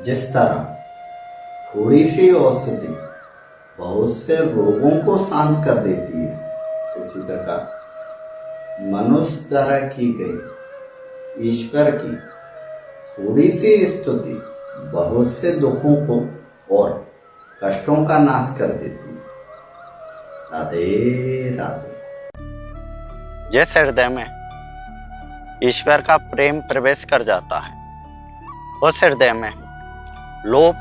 जिस तरह थोड़ी सी औषधि बहुत से रोगों को शांत कर देती है, उसी प्रकार मनुष्य द्वारा की गई ईश्वर की थोड़ी सी स्तुति बहुत से दुखों को और कष्टों का नाश कर देती है। राधे राधे। जिस हृदय में ईश्वर का प्रेम प्रवेश कर जाता है, उस हृदय में लोभ,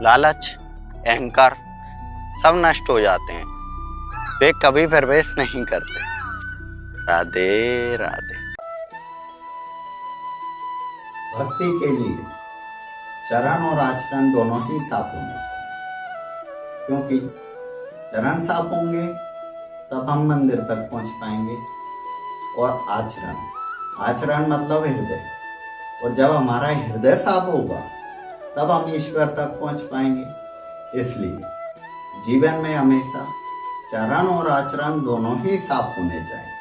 लालच, अहंकार सब नष्ट हो जाते हैं। वे कभी प्रवेश नहीं करते। राधे राधे। भक्ति के लिए चरण और आचरण दोनों ही साफ होने चाहिए, क्योंकि चरण साफ होंगे तब हम मंदिर तक पहुंच पाएंगे। और आचरण मतलब हृदय, और जब हमारा हृदय साफ होगा तब हम ईश्वर तक पहुंच पाएंगे। इसलिए जीवन में हमेशा चरण और आचरण दोनों ही साफ होने चाहिए।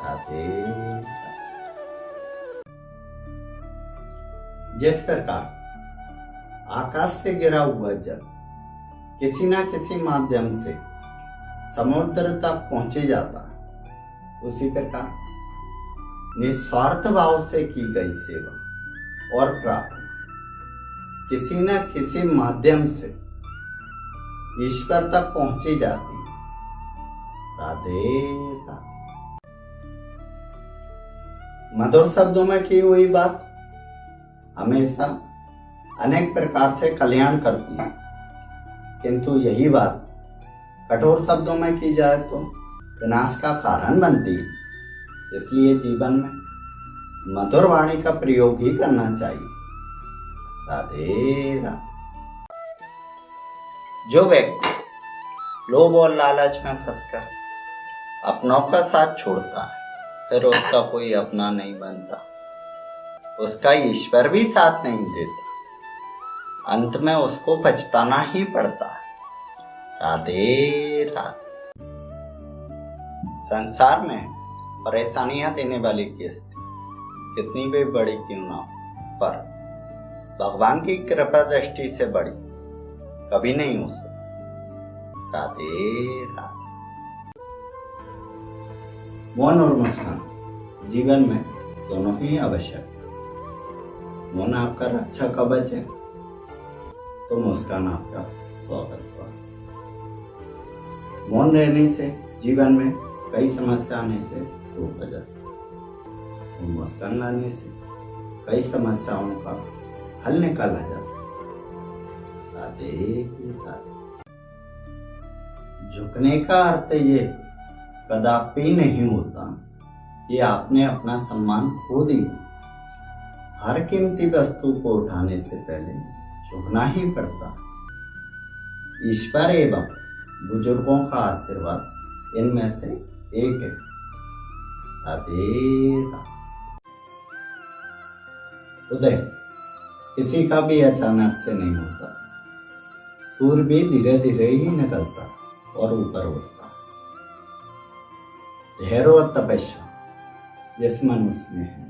राधे। जिस प्रकार आकाश से गिरा हुआ जल किसी न किसी माध्यम से समुद्र तक पहुंचे जाता है, उसी प्रकार निस्वार्थ भाव से की गई सेवा और प्रार्थना किसी न किसी माध्यम से ईश्वर तक पहुंची जाती है। राधे राधे। मधुर शब्दों में की हुई बात हमेशा अनेक प्रकार से कल्याण करती है, किंतु यही बात कठोर शब्दों में की जाए तो विनाश का कारण बनती है। इसलिए जीवन में मधुर वाणी का प्रयोग ही करना चाहिए। राधे राधे। जो व्यक्ति लोभ और लालच में फंसकर अपनों का साथ छोड़ता है, फिर उसका कोई अपना नहीं बनता, उसका ईश्वर भी साथ नहीं देता, अंत में उसको पछताना ही पड़ता है। राधे राधे। संसार में परेशानियां देने वाली कितनी भी बड़ी क्यों ना हो, पर भगवान की कृपा दृष्टि से बड़ी कभी नहीं हो सकती। राधे राधे। मौन और मुस्कान जीवन में दोनों ही आवश्यक। मौन आपका रक्षा कवच है तो मुस्कान आपका स्वागत हुआ। मौन रहने से जीवन में कई समस्या आने से रोका जा सकता है, और मुस्कान लाने से कई समस्याओं का हल निकाला जा सकता है। राधे राधे। झुकने का अर्थ ये कदापि नहीं होता कि आपने अपना सम्मान खो दिया। हर कीमती वस्तु को उठाने से पहले झुकना ही पड़ता है। ईश्वर एवं बुजुर्गों का आशीर्वाद इनमें से एक है। राधे राधे। उदय किसी का भी अचानक से नहीं होता, सूर्य भी धीरे धीरे ही निकलता और ऊपर उठता है। धैर्य और तपस्या जिस मनुष्य में है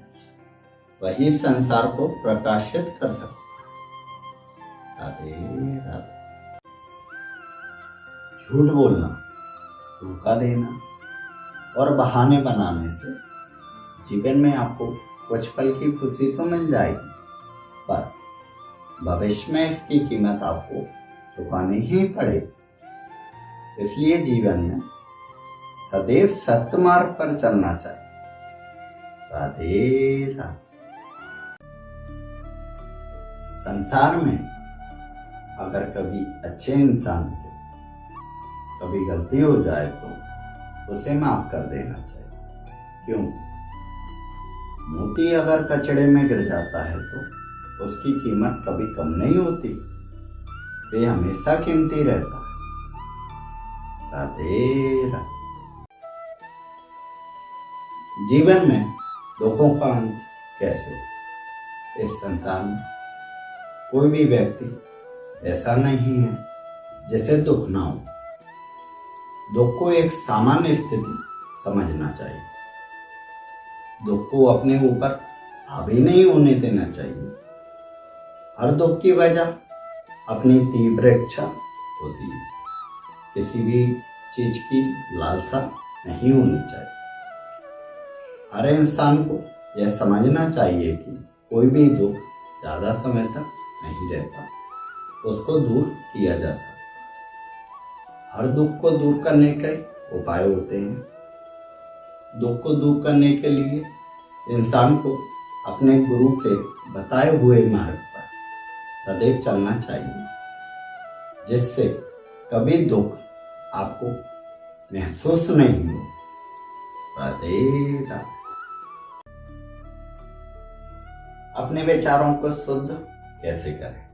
वही संसार को प्रकाशित कर सकता है। राधे राधे। झूठ बोलना, धोखा देना और बहाने बनाने से जीवन में आपको कुछ पल की खुशी तो मिल जाएगी, पर भविष्य में इसकी कीमत आपको चुकानी ही पड़ेगी। इसलिए जीवन में सदैव सत्य मार्ग पर चलना चाहिए। राधे राधे। संसार में अगर कभी अच्छे इंसान से कभी गलती हो जाए तो उसे माफ कर देना चाहिए। क्यों? मोती अगर कचड़े में गिर जाता है तो उसकी कीमत कभी कम नहीं होती, वे हमेशा कीमती रहता है। राधे राधे। जीवन में दुखों का अंत कैसे? इस संसार में कोई भी व्यक्ति ऐसा नहीं है जिसे दुख ना हो। दुख को एक सामान्य स्थिति समझना चाहिए। दुख को अपने ऊपर हावी नहीं होने देना चाहिए। हर दुख की वजह अपनी तीव्र इच्छा होती है। किसी भी चीज की लालसा नहीं होनी चाहिए। हर इंसान को यह समझना चाहिए कि कोई भी दुख ज्यादा समय तक नहीं रहता, उसको दूर किया जा सकता। हर दुख को दूर करने के उपाय होते हैं। दुख को दूर करने के लिए इंसान को अपने गुरु के बताए हुए मार्ग पर सदैव चलना चाहिए, जिससे कभी दुख आपको महसूस नहीं हो। राधे राधे। अपने विचारों को शुद्ध कैसे करें?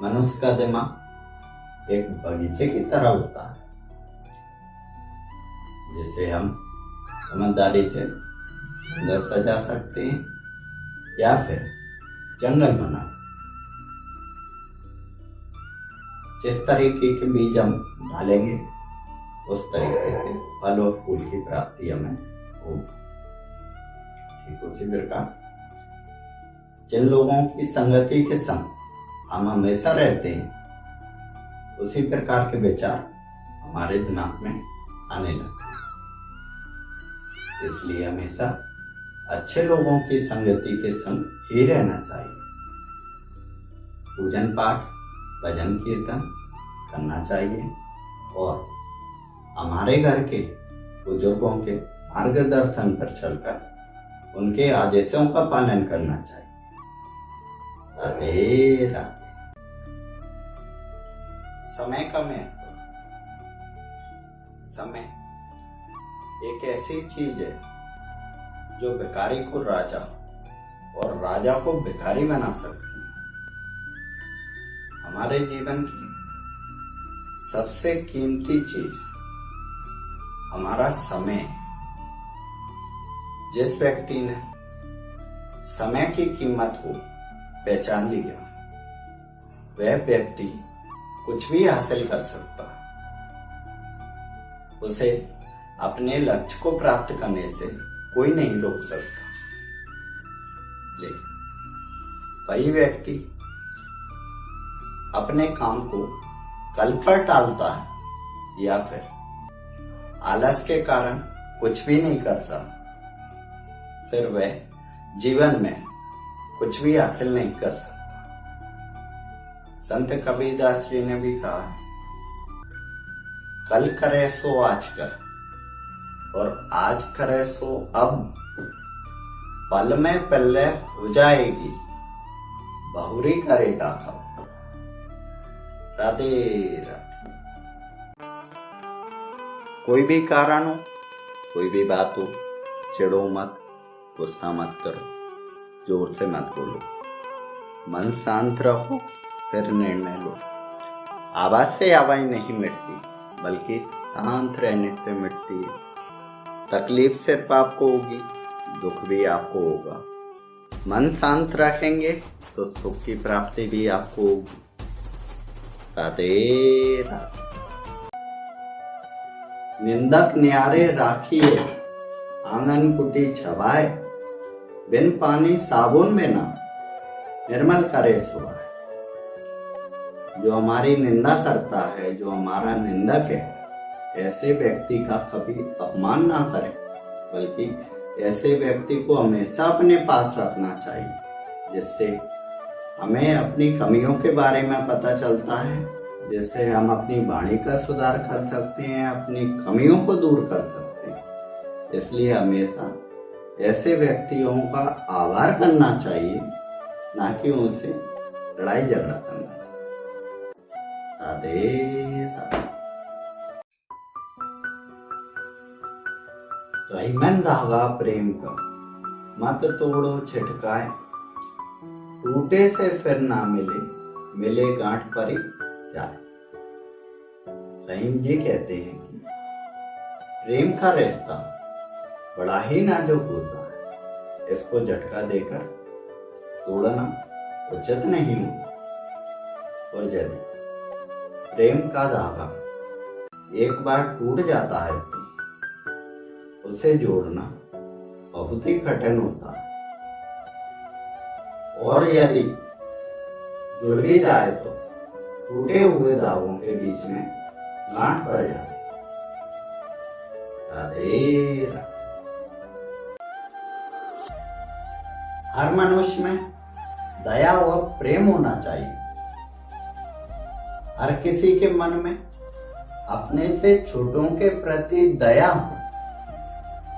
मनुष्य का दिमाग एक बगीचे की तरह होता है, जिसे हम समझदारी से सुंदर सजा सकते हैं या फिर जंगल बना सकते। जिस तरीके के बीज हम डालेंगे उस तरीके के फल और फूल की प्राप्ति हमें होगी। ठीक उसी प्रकार जिन लोगों की संगति के संग हम हमेशा रहते हैं, उसी प्रकार के विचार हमारे दिमाग में आने लगते हैं। इसलिए हमेशा अच्छे लोगों की संगति के संग ही रहना चाहिए। पूजन पाठ, भजन कीर्तन करना चाहिए और हमारे घर के बुजुर्गों के मार्गदर्शन पर चलकर उनके आदेशों का पालन करना चाहिए। राधे राधे। समय का महत्व। समय एक ऐसी चीज है जो भिखारी को राजा और राजा को भिखारी बना सकती है। हमारे जीवन की सबसे कीमती चीज हमारा समय। जिस व्यक्ति ने समय की कीमत को पहचान लिया, वह व्यक्ति कुछ भी हासिल कर सकता है। उसे अपने लक्ष्य को प्राप्त करने से कोई नहीं रोक सकता। लेकिन वही व्यक्ति अपने काम को कल पर टालता है या फिर आलस के कारण कुछ भी नहीं करता, फिर वह जीवन में कुछ भी हासिल नहीं कर सकता। संत कबीरदास जी ने भी कहा है, कल करे सो आज कर और आज करे सो अब, पल में पल्ले हो जाएगी, बहुरी करेगा कब। राधे राधे। कोई भी कारण हो, कोई भी बात हो, चिढ़ो मत, गुस्सा मत करो, जोर से मत बोलो, मन शांत रखो, फिर निर्णय लो। आवाज से आवाज नहीं मिटती, बल्कि शांत रहने से मिटती है। तकलीफ सिर्फ आपको होगी, दुख भी आपको होगा। मन शांत रखेंगे तो सुख की प्राप्ति भी आपको होगी। राधे राधे। निंदक न्यारे राखिए, आंगन कुटी छवाए, बिन पानी साबुन में ना निर्मल करे सुवाए। जो हमारी निंदा करता है, जो हमारा निंदक है, ऐसे व्यक्ति का कभी अपमान ना करें, बल्कि ऐसे व्यक्ति को हमेशा अपने पास रखना चाहिए, जिससे हमें अपनी कमियों के बारे में पता चलता है, जिससे हम अपनी वाणी का सुधार कर सकते हैं, अपनी कमियों को दूर कर सकते हैं। इसलिए हमेशा ऐसे व्यक्तियों का आभार करना चाहिए, ना कि उनसे लड़ाई झगड़ा करना चाहिए। राधे राधे। रहीमन धागा प्रेम का, मत तोड़ो छिटकाए, टूटे से फिर ना मिले, मिले गांठ पर ही जाए। रहीम जी कहते हैं कि प्रेम का रिश्ता बड़ा ही नाजुक होता है, इसको झटका देकर तोड़ना उचित नहीं होता। और यदि प्रेम का धागा एक बार टूट जाता है तो उसे जोड़ना बहुत ही कठिन होता है। और यदि जुड़ भी जाए तो टूटे हुए दागों के बीच में गांठ पड़ जाती। राधे राधे। हर मनुष्य में दया व प्रेम होना चाहिए। हर किसी के मन में अपने से छोटों के प्रति दया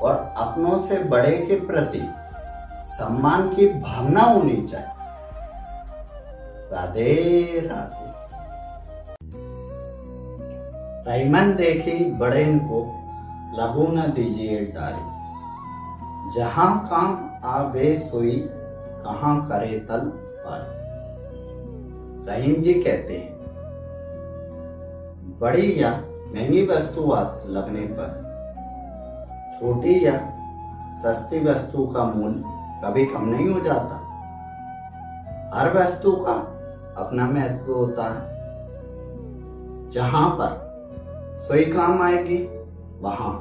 और अपनों से बड़े के प्रति सम्मान की भावना होनी चाहिए। राधे राधे। रहीमन देखी बड़े इनको लघु न दीजिए डारे, जहां काम आवे सोई कहां करे तल पारे। रहीम जी कहते हैं, बड़ी या महंगी वस्तु लगने पर छोटी या सस्ती वस्तु का मूल्य कभी कम नहीं हो जाता। हर वस्तु का अपना महत्व होता है। जहां पर सुई काम आएगी वहां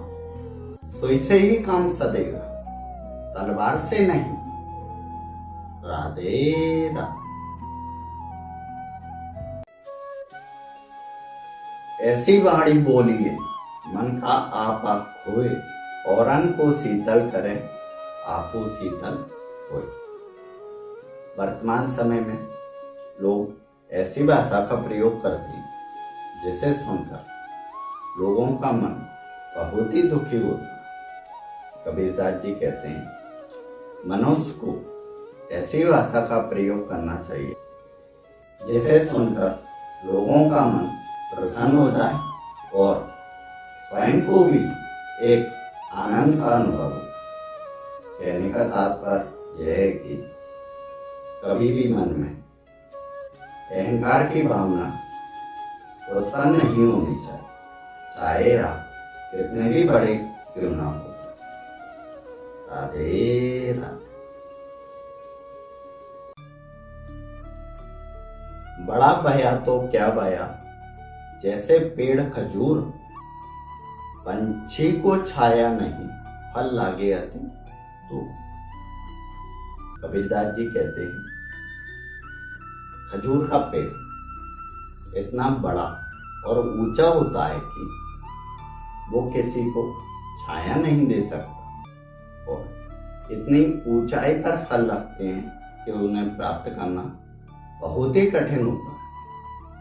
सुई से ही काम सदेगा, तलवार से नहीं। राधे राधे। ऐसी वाणी बोलिए मन का आपा खोए, औरन को शीतल करे आपो शीतल होए। वर्तमान समय में लोग ऐसी भाषा का प्रयोग करते हैं जिसे सुनकर लोगों का मन बहुत ही दुखी होता है। कबीरदास जी कहते हैं, मनुष्य को ऐसी भाषा का प्रयोग करना चाहिए जिसे सुनकर लोगों का मन प्रसन्न हो जाए और स्वयं को भी एक आनंद का अनुभव हो। कहने का तात्पर्य यह है कि कभी भी मन में अहंकार की भावना उत्पन्न नहीं होनी चाहिए, चाहे आप कितने भी बड़े क्यों ना हो। राधे राधे। बड़ा भया तो क्या भया, जैसे पेड़ खजूर, पंछी को छाया नहीं फल लागे अति दूर। कबीरदास जी कहते हैं, खजूर का पेड़ इतना बड़ा और ऊंचा होता है कि वो किसी को छाया नहीं दे सकता और इतनी ऊंचाई पर फल लगते हैं कि उन्हें प्राप्त करना बहुत ही कठिन होता है।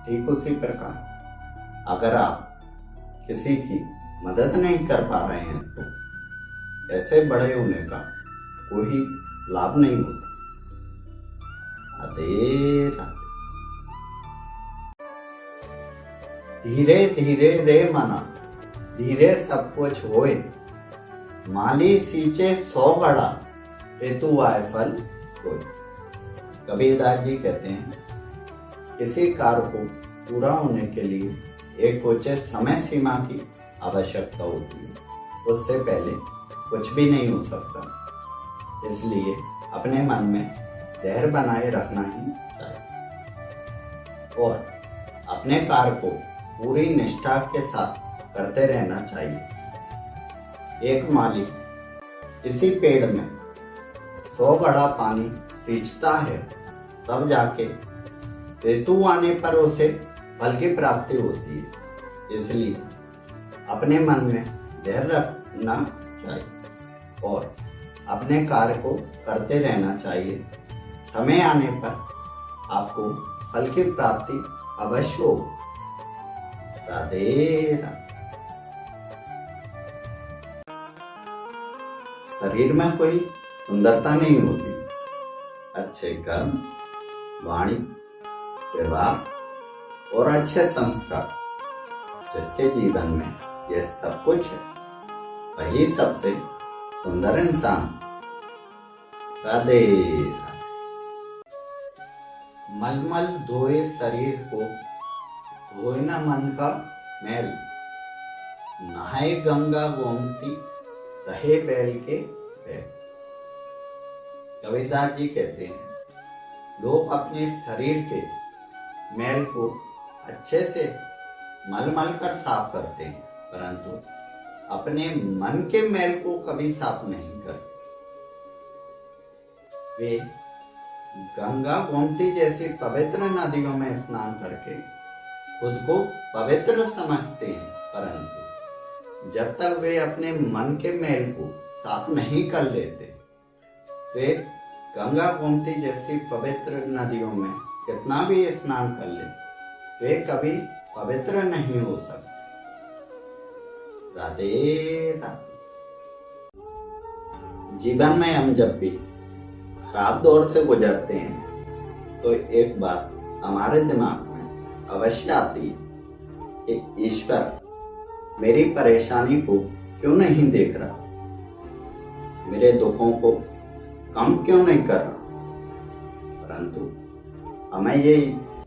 ठीक उसी प्रकार अगर आप किसी की मदद नहीं कर पा रहे हैं तो ऐसे बड़े होने का कोई लाभ नहीं होता। राधे राधे। धीरे धीरे रे मना, धीरे सब कुछ होए, माली सींचे 100 घड़ा, ऋतु आए फल कोई। कबीरदास जी कहते हैं, किसी कार्य को पूरा होने के लिए एक उचित समय सीमा की आवश्यकता होती है, उससे पहले कुछ भी नहीं हो सकता। इसलिए अपने मन में धैर्य बनाए रखना ही चाहिए और अपने कार्य को पूरी निष्ठा के साथ करते रहना चाहिए। एक माली इसी पेड़ में 100 घड़ा पानी सींचता है, तब जाके ऋतु आने पर उसे फल की प्राप्ति होती है। इसलिए अपने मन में धैर्य रखना चाहिए और अपने कार्य को करते रहना चाहिए। समय आने पर आपको फल की प्राप्ति अवश्य हो। राधे राधे। शरीर में कोई सुंदरता नहीं होती, अच्छे कर्म, वाणी, व्यवहार और अच्छे संस्कार जिसके जीवन में यह सब कुछ है, वही सबसे सुंदर इंसान। राधे राधे। मलमल धोए शरीर को, धोए न मन का मैल, नहाए गंगा गोमती, रहे बैल के पैर। कबीरदास जी कहते हैं, लोग अपने शरीर के मैल को अच्छे से मल मल कर साफ करते हैं, परंतु अपने मन के मैल को कभी साफ नहीं करते। वे गंगा गोमती जैसी पवित्र नदियों में स्नान करके खुद को पवित्र समझते हैं, परंतु जब तक वे अपने मन के मैल को साफ नहीं कर लेते, वे गंगा गोमती जैसी पवित्र नदियों में कितना भी स्नान कर ले, वे कभी पवित्र नहीं हो सकते। राधे राधे। जीवन में हम जब भी खराब दौर से गुजरते हैं तो एक बात हमारे दिमाग में अवश्य आती है कि ईश्वर मेरी परेशानी को क्यों नहीं देख रहा, मेरे दुखों को कम क्यों नहीं कर रहा। परंतु हमें ये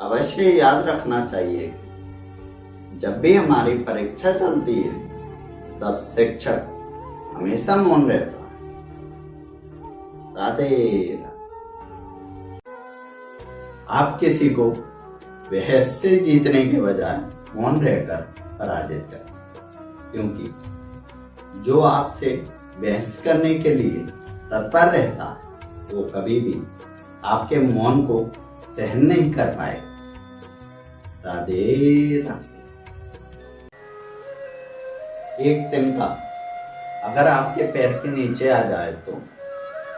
अवश्य याद रखना चाहिए कि जब भी हमारी परीक्षा चलती है तब शिक्षक हमेशा मौन रहता है। राधे राधे। आप किसी को बहस से जीतने के बजाय मौन रहकर पराजित करें, क्योंकि जो आपसे बहस करने के लिए तत्पर रहता है वो कभी भी आपके मौन को सहन नहीं कर पाएगा। राधे राधे। एक तिनका अगर आपके पैर के नीचे आ जाए तो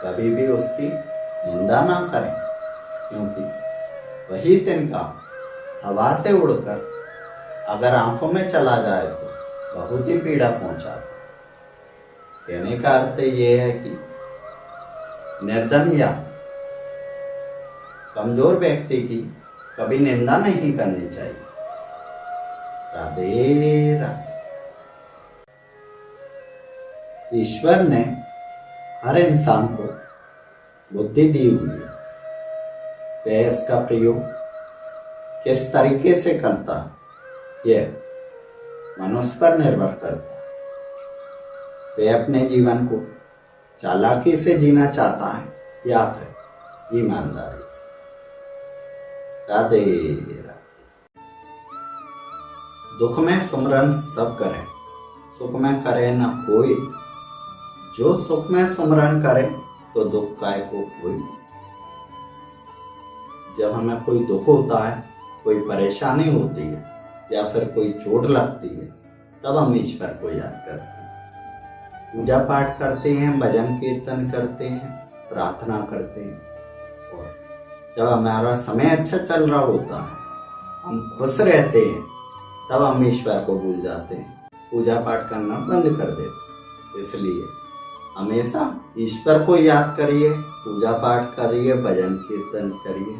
कभी भी उसकी निंदा ना करें, क्योंकि वही तिनका हवा से उड़कर अगर आंखों में चला जाए तो बहुत ही पीड़ा पहुंचाता है। कहने का अर्थ ये है कि निर्धन या कमजोर व्यक्ति की कभी निंदा नहीं करनी चाहिए। राधे राधे। ईश्वर ने हर इंसान को बुद्धि दी हुई है, वह इसका प्रयोग किस तरीके से करता है यह मनुष्य पर निर्भर करता है। वह अपने जीवन को चालाकी से जीना चाहता है या फिर ईमानदारी से। राधे राधे। दुख में सुमरन सब करें, सुख में करे न कोई। जो सुख में सुमरन करे तो दुख काय को कोई। जब हमें कोई दुख होता है, कोई परेशानी होती है या फिर कोई चोट लगती है, तब हम ईश्वर को याद करते हैं, पूजा पाठ करते हैं, भजन कीर्तन करते हैं, प्रार्थना करते हैं। और जब हमारा समय अच्छा चल रहा होता है, हम खुश रहते हैं, तब हम ईश्वर को भूल जाते हैं, पूजा पाठ करना बंद कर देते हैं। इसलिए हमेशा ईश्वर को याद करिए, पूजा पाठ करिए, भजन कीर्तन करिए,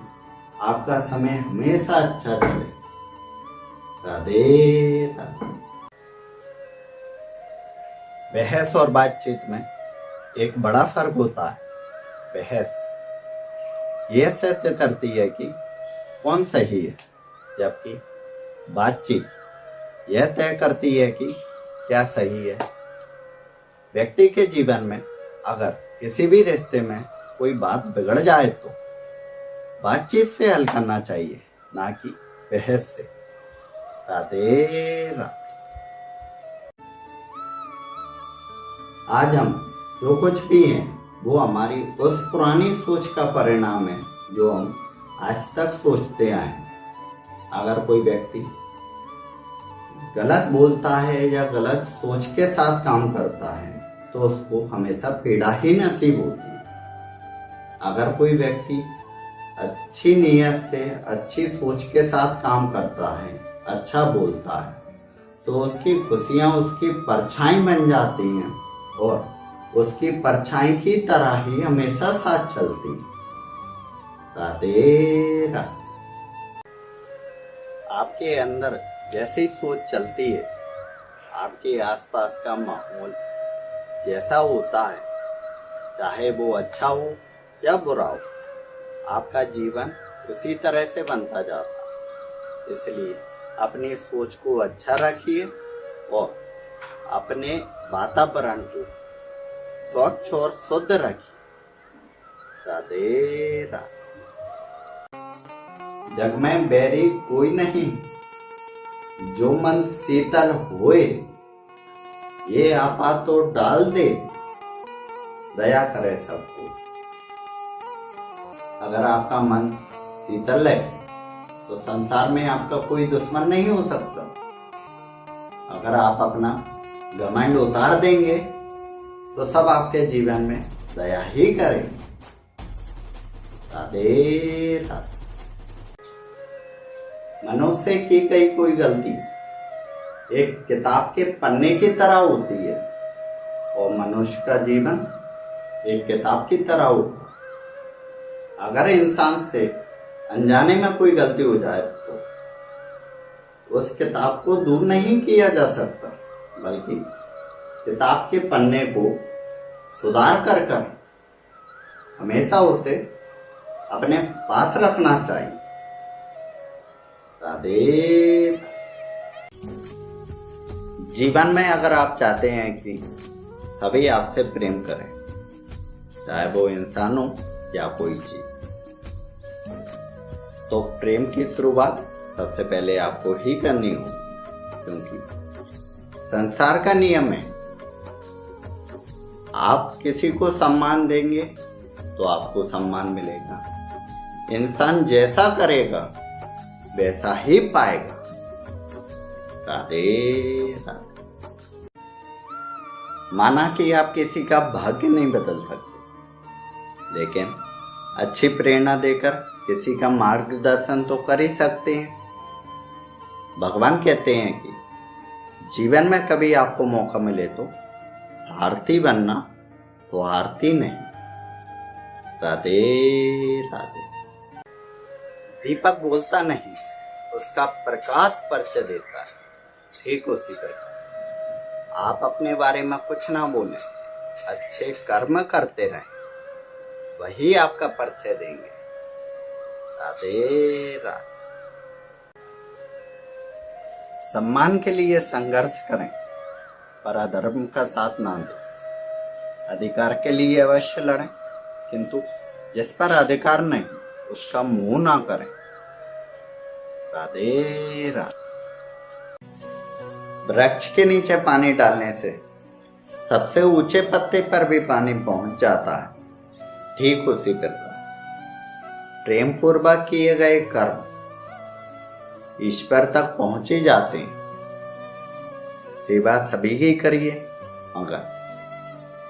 आपका समय हमेशा अच्छा चले। राधे राधे। बहस और बातचीत में एक बड़ा फर्क होता है। बहस यह सिद्ध करती है कि कौन सही है, जबकि बातचीत यह तय करती है कि क्या सही है। व्यक्ति के जीवन में अगर किसी भी रिश्ते में कोई बात बिगड़ जाए तो बातचीत से हल करना चाहिए, ना कि बहस से। राधे राधे। आज हम जो कुछ भी हैं वो हमारी उस पुरानी सोच का परिणाम है जो हम आज तक सोचते आए हैं। अगर कोई व्यक्ति गलत बोलता है या गलत सोच के साथ काम करता है तो उसको हमेशा पीड़ा ही नसीब होती है। अगर कोई व्यक्ति अच्छी नीयत से, अच्छी सोच के साथ काम करता है, अच्छा बोलता है, तो उसकी खुशियां उसकी परछाई बन जाती हैं और उसकी परछाई की तरह ही हमेशा साथ चलती। राधे राधे। आपके अंदर जैसी सोच चलती है, आपके आसपास का माहौल जैसा होता है, चाहे वो अच्छा हो या बुरा हो, आपका जीवन उसी तरह से बनता जाता है। इसलिए अपनी सोच को अच्छा रखिए और अपने वातावरण को स्वच्छ और शुद्ध रखिए। राधे राधे। जग में बैरी कोई नहीं, जो मन शीतल होए, ये आपा तो डाल दे, दया करे सबको। अगर आपका मन शीतल है तो संसार में आपका कोई दुश्मन नहीं हो सकता। अगर आप अपना घमंड उतार देंगे तो सब आपके जीवन में दया ही करेंगे। राधे राधे। मनुष्य की गई कोई गलती एक किताब के पन्ने की तरह होती है और मनुष्य का जीवन एक किताब की तरह होता है। अगर इंसान से अनजाने में कोई गलती हो जाए तो उस किताब को दूर नहीं किया जा सकता, बल्कि किताब के पन्ने को सुधार कर हमेशा उसे अपने पास रखना चाहिए। राधे। जीवन में अगर आप चाहते हैं कि सभी आपसे प्रेम करें, चाहे वो इंसान हो या कोई चीज, तो प्रेम की शुरुआत सबसे पहले आपको ही करनी हो, क्योंकि संसार का नियम है आप किसी को सम्मान देंगे तो आपको सम्मान मिलेगा। इंसान जैसा करेगा वैसा ही पाएगा। राधे राधे। माना कि आप किसी का भाग्य नहीं बदल सकते, लेकिन अच्छी प्रेरणा देकर किसी का मार्गदर्शन तो कर ही सकते हैं। भगवान कहते हैं कि जीवन में कभी आपको मौका मिले तो सारथी बनना, स्वार्थी नहीं। राधे राधे। दीपक बोलता नहीं, उसका प्रकाश परिचय देता है। ठीक उसी प्रकार आप अपने बारे में कुछ ना बोलें, अच्छे कर्म करते रहें, वही आपका परिचय देंगे। राधे राधे। सम्मान के लिए संघर्ष करें, पर अधर्म का साथ ना दें। अधिकार के लिए अवश्य लड़ें, किंतु जिस पर अधिकार नहीं उसका मुंह ना करें। राधे राधे। वृक्ष के नीचे पानी डालने से सबसे ऊंचे पत्ते पर भी पानी पहुंच जाता है। ठीक उसी प्रकार प्रेम पूर्वक किए गए कर्म ईश्वर तक पहुंच ही जाते हैं। सेवा सभी की करिए, मगर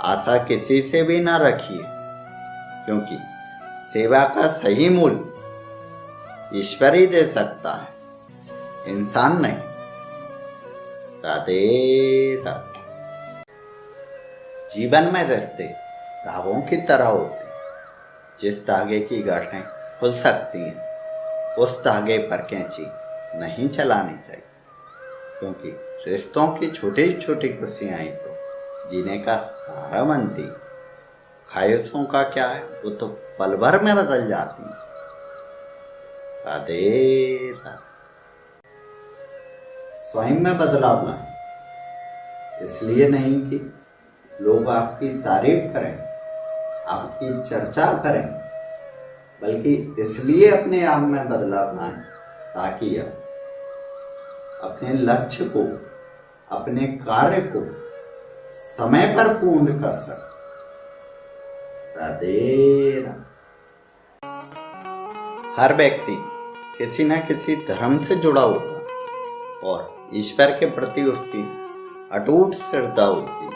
आशा किसी से भी ना रखिए, क्योंकि सेवा का सही मूल्य ईश्वर ही दे सकता है, इंसान नहीं। राधे राधे। जीवन में रिश्ते धागों की तरह होते हैं। जिस धागे की गांठें खुल सकती हैं, उस धागे पर कैंची नहीं चलानी चाहिए, क्योंकि रिश्तों की छोटी छोटी खुशियां ही तो जीने का सहारा बनती। ख्वाहिशों का क्या है, वो तो पल भर में बदल जाती हैं। राधे राधे। स्वयं में बदलाव लाएं, इसलिए नहीं कि लोग आपकी तारीफ करें, आपकी चर्चा करें, बल्कि इसलिए अपने आप में बदलाव लाएं ताकि आप अपने लक्ष्य को, अपने कार्य को समय पर पूर्ण कर सकें। राधे राधे। हर व्यक्ति किसी न किसी धर्म से जुड़ा होता है और ईश्वर के प्रति उसकी अटूट श्रद्धा होती है।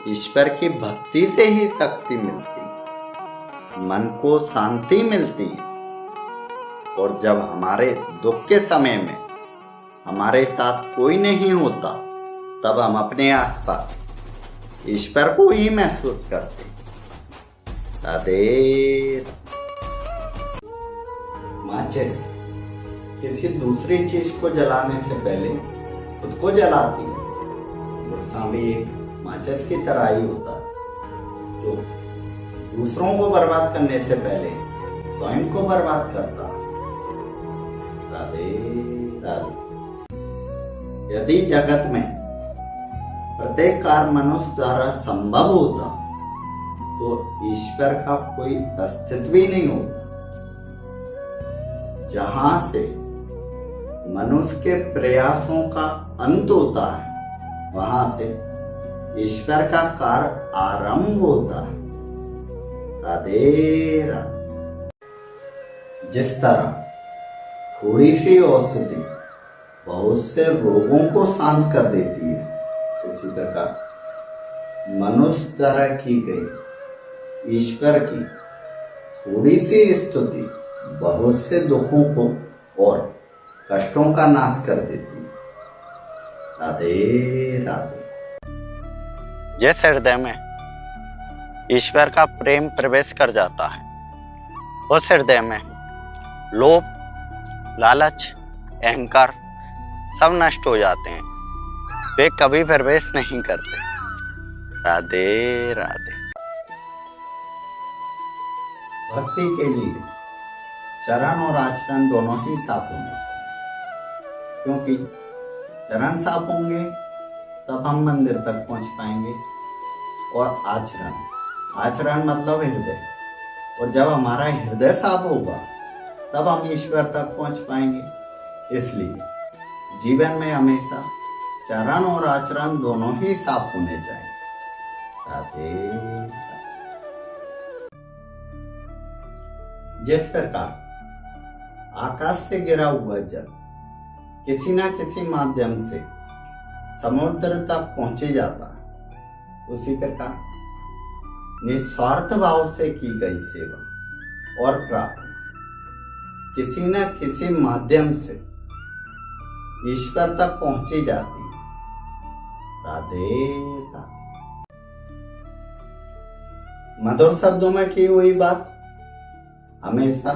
ईश्वर की भक्ति से ही शक्ति मिलती है, मन को शांति मिलती है। और जब हमारे दुख के समय में हमारे साथ कोई नहीं होता, तब हम अपने आसपास ईश्वर को ही महसूस करते हैं। राधे। माचिस किसी दूसरी चीज को जलाने से पहले खुद को जलाती है। गुस्सा भी एक माचिस की तरह ही होता है, जो दूसरों को बर्बाद करने से पहले स्वयं को बर्बाद करता है। राधे राधे। यदि जगत में प्रत्येक कार्य मनुष्य द्वारा संभव होता तो ईश्वर का कोई अस्तित्व ही नहीं होता। जहां से मनुष्य के प्रयासों का अंत होता है, वहां से ईश्वर का कार्य आरंभ होता है। राधे राधे। जिस तरह थोड़ी सी औषधि बहुत से रोगों को शांत कर देती है, उसी प्रकार मनुष्य द्वारा की गई ईश्वर की थोड़ी सी स्तुति बहुत से दुखों को और कष्टों का नाश कर देती है। राधे राधे। जिस हृदय में ईश्वर का प्रेम प्रवेश कर जाता है, उस हृदय में लोभ, लालच, अहंकार सब नष्ट हो जाते हैं। वे कभी प्रवेश नहीं करते। राधे राधे। भक्ति के लिए चरण और आचरण दोनों ही साफ होने चाहिए, क्योंकि चरण साफ होंगे तब हम मंदिर तक पहुंच पाएंगे। और आचरण मतलब हृदय, और जब हमारा हृदय साफ होगा तब हम ईश्वर तक पहुंच पाएंगे। इसलिए जीवन में हमेशा चरण और आचरण दोनों ही साफ होने चाहिए। राधे राधे। जिस प्रकार आकाश से गिरा हुआ जल किसी ना किसी माध्यम से समुद्र तक पहुंचे जाता है, उसी प्रकार निस्वार्थ भाव से की गई सेवा और प्रार्थना किसी न किसी माध्यम से ईश्वर तक पहुंची जाती है। राधे राधे। मधुर शब्दों में की हुई बात हमेशा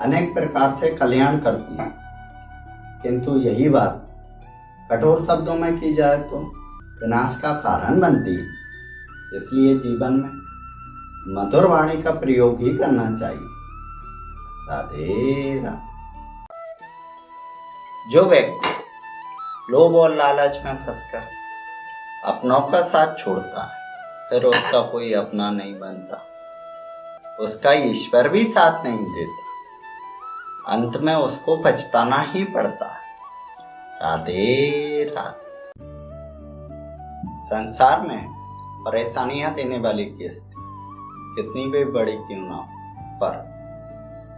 अनेक प्रकार से कल्याण करती है, किंतु यही बात कठोर शब्दों में की जाए तो विनाश का कारण बनती है। इसलिए जीवन में मधुर वाणी का प्रयोग ही करना चाहिए। राधे राधे। जो व्यक्ति लोभ और लालच में फंसकर अपनों का साथ छोड़ता है, फिर उसका कोई अपना नहीं बनता, उसका ईश्वर भी साथ नहीं देता, अंत में उसको पछताना ही पड़ता है। राधे राधे। संसार में परेशानियां देने वाली कितनी भी बड़ी क्यों ना हो, पर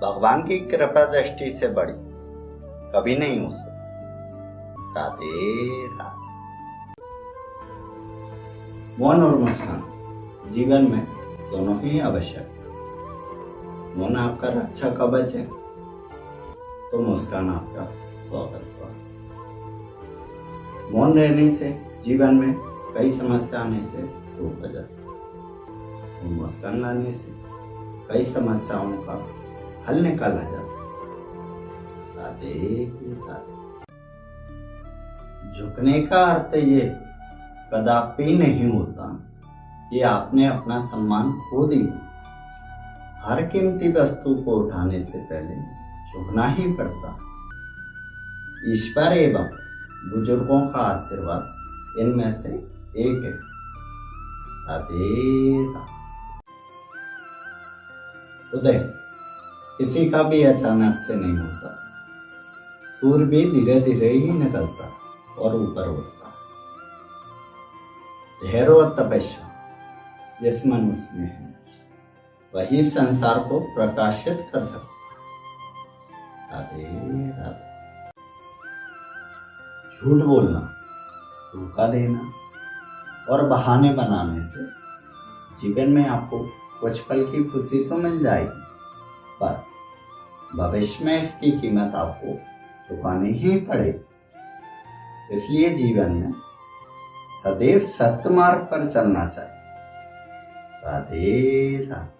भगवान की कृपा दृष्टि से बड़ी कभी नहीं हो सकती। राधे राधे। मौन और मुस्कान जीवन में दोनों ही आवश्यक। मौन आपका रक्षा कवच है तो मुस्कान आपका स्वागत हुआ। मौन रहने से जीवन में कई समस्या आने से रोका जा सकता है, मुस्कान लाने से कई समस्याओं का हल निकाला जा सकता है। राधे राधे। झुकने का अर्थ ये कदापि नहीं होता कि आपने अपना सम्मान खो दिया। हर कीमती वस्तु को उठाने से पहले झुकना ही पड़ता है। ईश्वर एवं बुजुर्गों का आशीर्वाद इनमें से एक है। राधे राधे। उदय किसी का भी अचानक से नहीं होता, सूर्य भी धीरे धीरे ही निकलता और ऊपर उठता। धैर्य और तपस्या जिस मनुष्य में है वही संसार को प्रकाशित कर सकता। राधे राधे। झूठ बोलना, धोखा देना और बहाने बनाने से जीवन में आपको कुछ पल की खुशी तो मिल जाएगी, पर भविष्य में इसकी कीमत आपको चुकानी ही पड़ेगी। इसलिए जीवन में सदैव सत्य मार्ग पर चलना चाहिए। राधे राधे।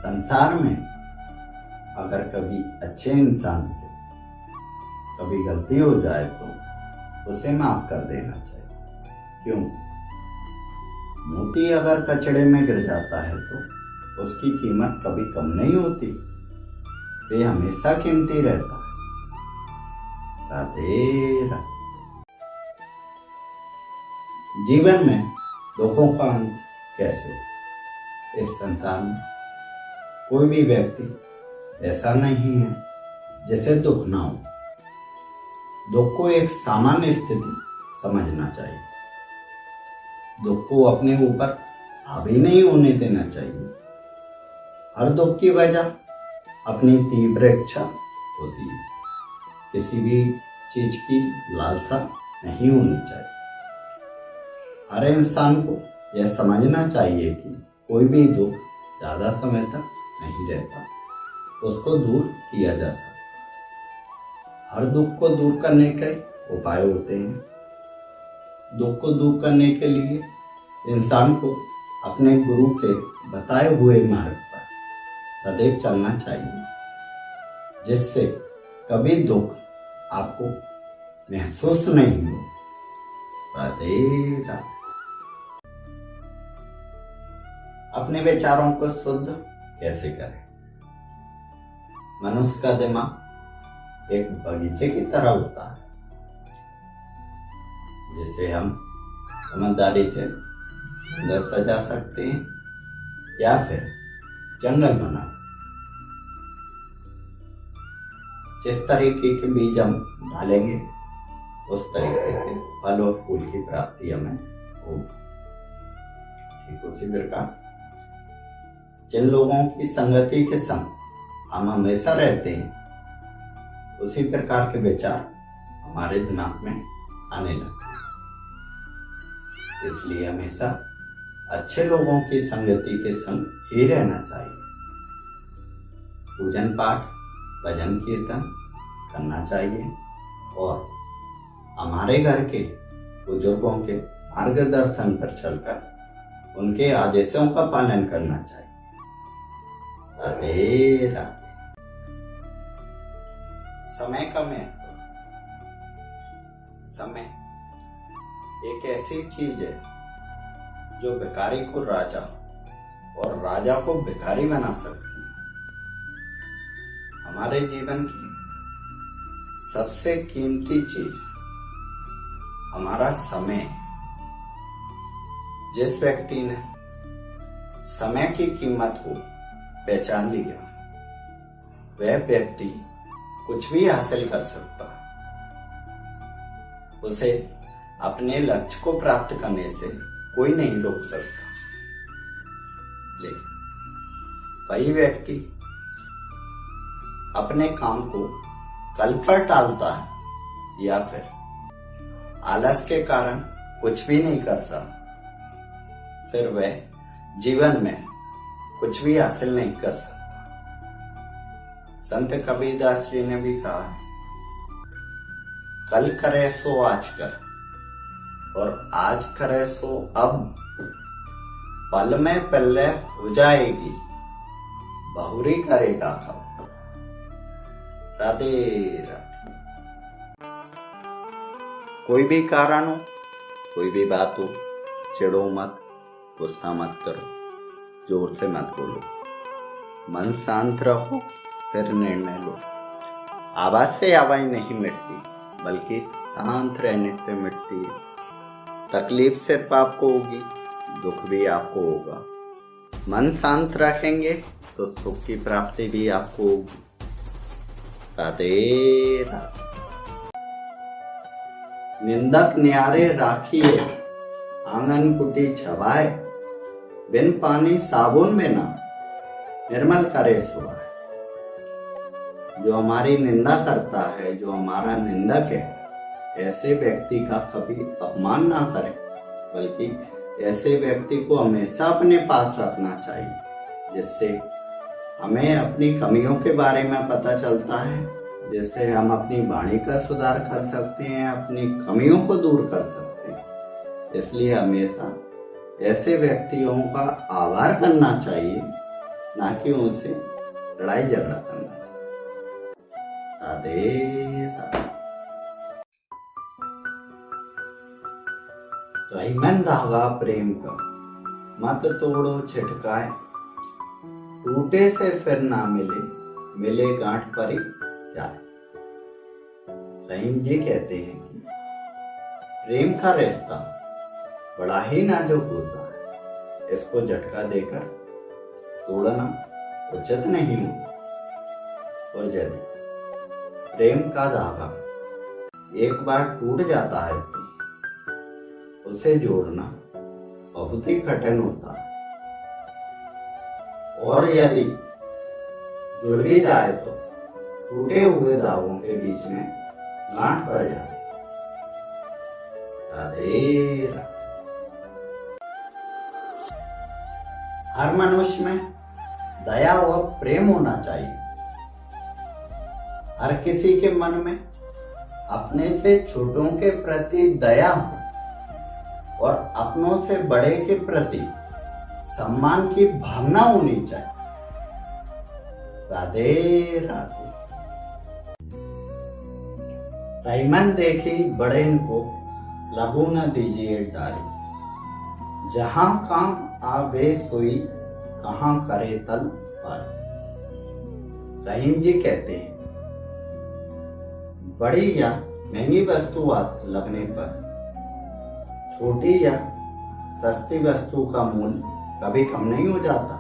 संसार में अगर कभी अच्छे इंसान से कभी गलती हो जाए तो उसे माफ कर देना चाहिए। क्यों? मोती अगर कचड़े में गिर जाता है तो उसकी कीमत कभी कम नहीं होती, वे हमेशा कीमती रहता है। राधे राधे। जीवन में दुखों का अंत कैसे? इस संसार में कोई भी व्यक्ति ऐसा नहीं है जिसे दुख ना हो। दुख को एक सामान्य स्थिति समझना चाहिए। दुख को अपने ऊपर हावी नहीं होने देना चाहिए। हर दुख की वजह अपनी तीव्र इच्छा होती है। किसी भी चीज की लालसा नहीं होनी चाहिए। हर इंसान को यह समझना चाहिए कि कोई भी दुख ज्यादा समय तक नहीं रहता, उसको दूर किया जा सकता। हर दुख को दूर करने के उपाय होते हैं। दुख को दूर करने के लिए इंसान को अपने गुरु के बताए हुए मार्ग पर सदैव चलना चाहिए, जिससे कभी दुख आपको महसूस नहीं हो। राधे राधे। अपने विचारों को शुद्ध कैसे करें? मनुष्य का दिमाग एक बगीचे की तरह होता है, जिसे हम समझदारी से सुंदर सजा सकते हैं या फिर जंगल बना सकते। जिस तरीके के बीज हम डालेंगे उस तरीके के फल और फूल की प्राप्ति हमें होगी। ठीक उसी प्रकार जिन लोगों की संगति के संग हम हमेशा रहते हैं, उसी प्रकार के विचार हमारे दिमाग में आने लगते हैं। इसलिए हमेशा अच्छे लोगों की संगति के संग ही रहना चाहिए। पूजन पाठ, भजन कीर्तन करना चाहिए और हमारे घर के बुजुर्गों के मार्गदर्शन पर चलकर उनके आदेशों का पालन करना चाहिए। राधे राधे। समय का महत्व। समय एक ऐसी चीज है जो भिखारी को राजा और राजा को भिखारी बना सकती है। हमारे जीवन की सबसे कीमती चीज हमारा समय। जिस व्यक्ति ने समय की कीमत को पहचान लिया, वह व्यक्ति कुछ भी हासिल कर सकता है। उसे अपने लक्ष्य को प्राप्त करने से कोई नहीं रोक सकता। लेकिन वही व्यक्ति अपने काम को कल पर टालता है या फिर आलस के कारण कुछ भी नहीं करता, फिर वह जीवन में कुछ भी हासिल नहीं कर सकता। संत कबीरदास जी ने भी कहा है, कल करे सो आज कर और आज करे सो अब, पल में पल्ले हो जाएगी, बहुरी करेगा कब। राधे राधे। कोई भी कारण हो, कोई भी बात हो, चिढ़ो मत, गुस्सा मत करो, जोर से मत बोलो, मन शांत रखो, फिर निर्णय लो। आवाज से आवाज नहीं मिटती, बल्कि शांत रहने से मिटती है। तकलीफ सिर्फ आपको होगी, दुख भी आपको होगा। मन शांत रखेंगे तो सुख की प्राप्ति भी आपको होगी। राधे राधे। निंदक न्यारे राखिए, आंगन कुटी छवाए, बिन पानी साबुन में ना निर्मल करे सुवाए। जो हमारी निंदा करता है, जो हमारा निंदक है, ऐसे व्यक्ति का कभी अपमान ना करें, बल्कि ऐसे व्यक्ति को हमेशा अपने पास रखना चाहिए, जिससे हमें अपनी कमियों के बारे में पता चलता है, जिससे हम अपनी वाणी का सुधार कर सकते हैं, अपनी कमियों को दूर कर सकते हैं। इसलिए हमेशा ऐसे व्यक्तियों का आभार करना चाहिए, ना कि उनसे लड़ाई झगड़ा करना चाहिए। राधे राधे। रहीमन धागा प्रेम का, मत तोड़ो छिटकाए, टूटे से फिर ना मिले, मिले गांठ पर ही जाए। रहीम जी कहते हैं कि प्रेम का रिश्ता बड़ा ही नाजुक होता है, इसको झटका देकर तोड़ना उचित नहीं होता। और यदि प्रेम का धागा एक बार टूट जाता है तो उसे जोड़ना बहुत ही कठिन होता है। और यदि जुड़ भी जाए तो टूटे हुए दागों के बीच में गांठ पड़ जाती। राधे राधे। हर मनुष्य में दया व प्रेम होना चाहिए। हर किसी के मन में अपने से छोटों के प्रति दया हो और अपनों से बड़े के प्रति सम्मान की भावना होनी चाहिए। राधे राधे। रहीमन देखी बड़े को लघु न दीजिए डारी, जहां काम आवे सोई कहां करे तल पर। रहीम जी कहते हैं, बड़ी या महंगी वस्तु लगने पर छोटी या सस्ती वस्तु का मूल्य कभी कम नहीं हो जाता।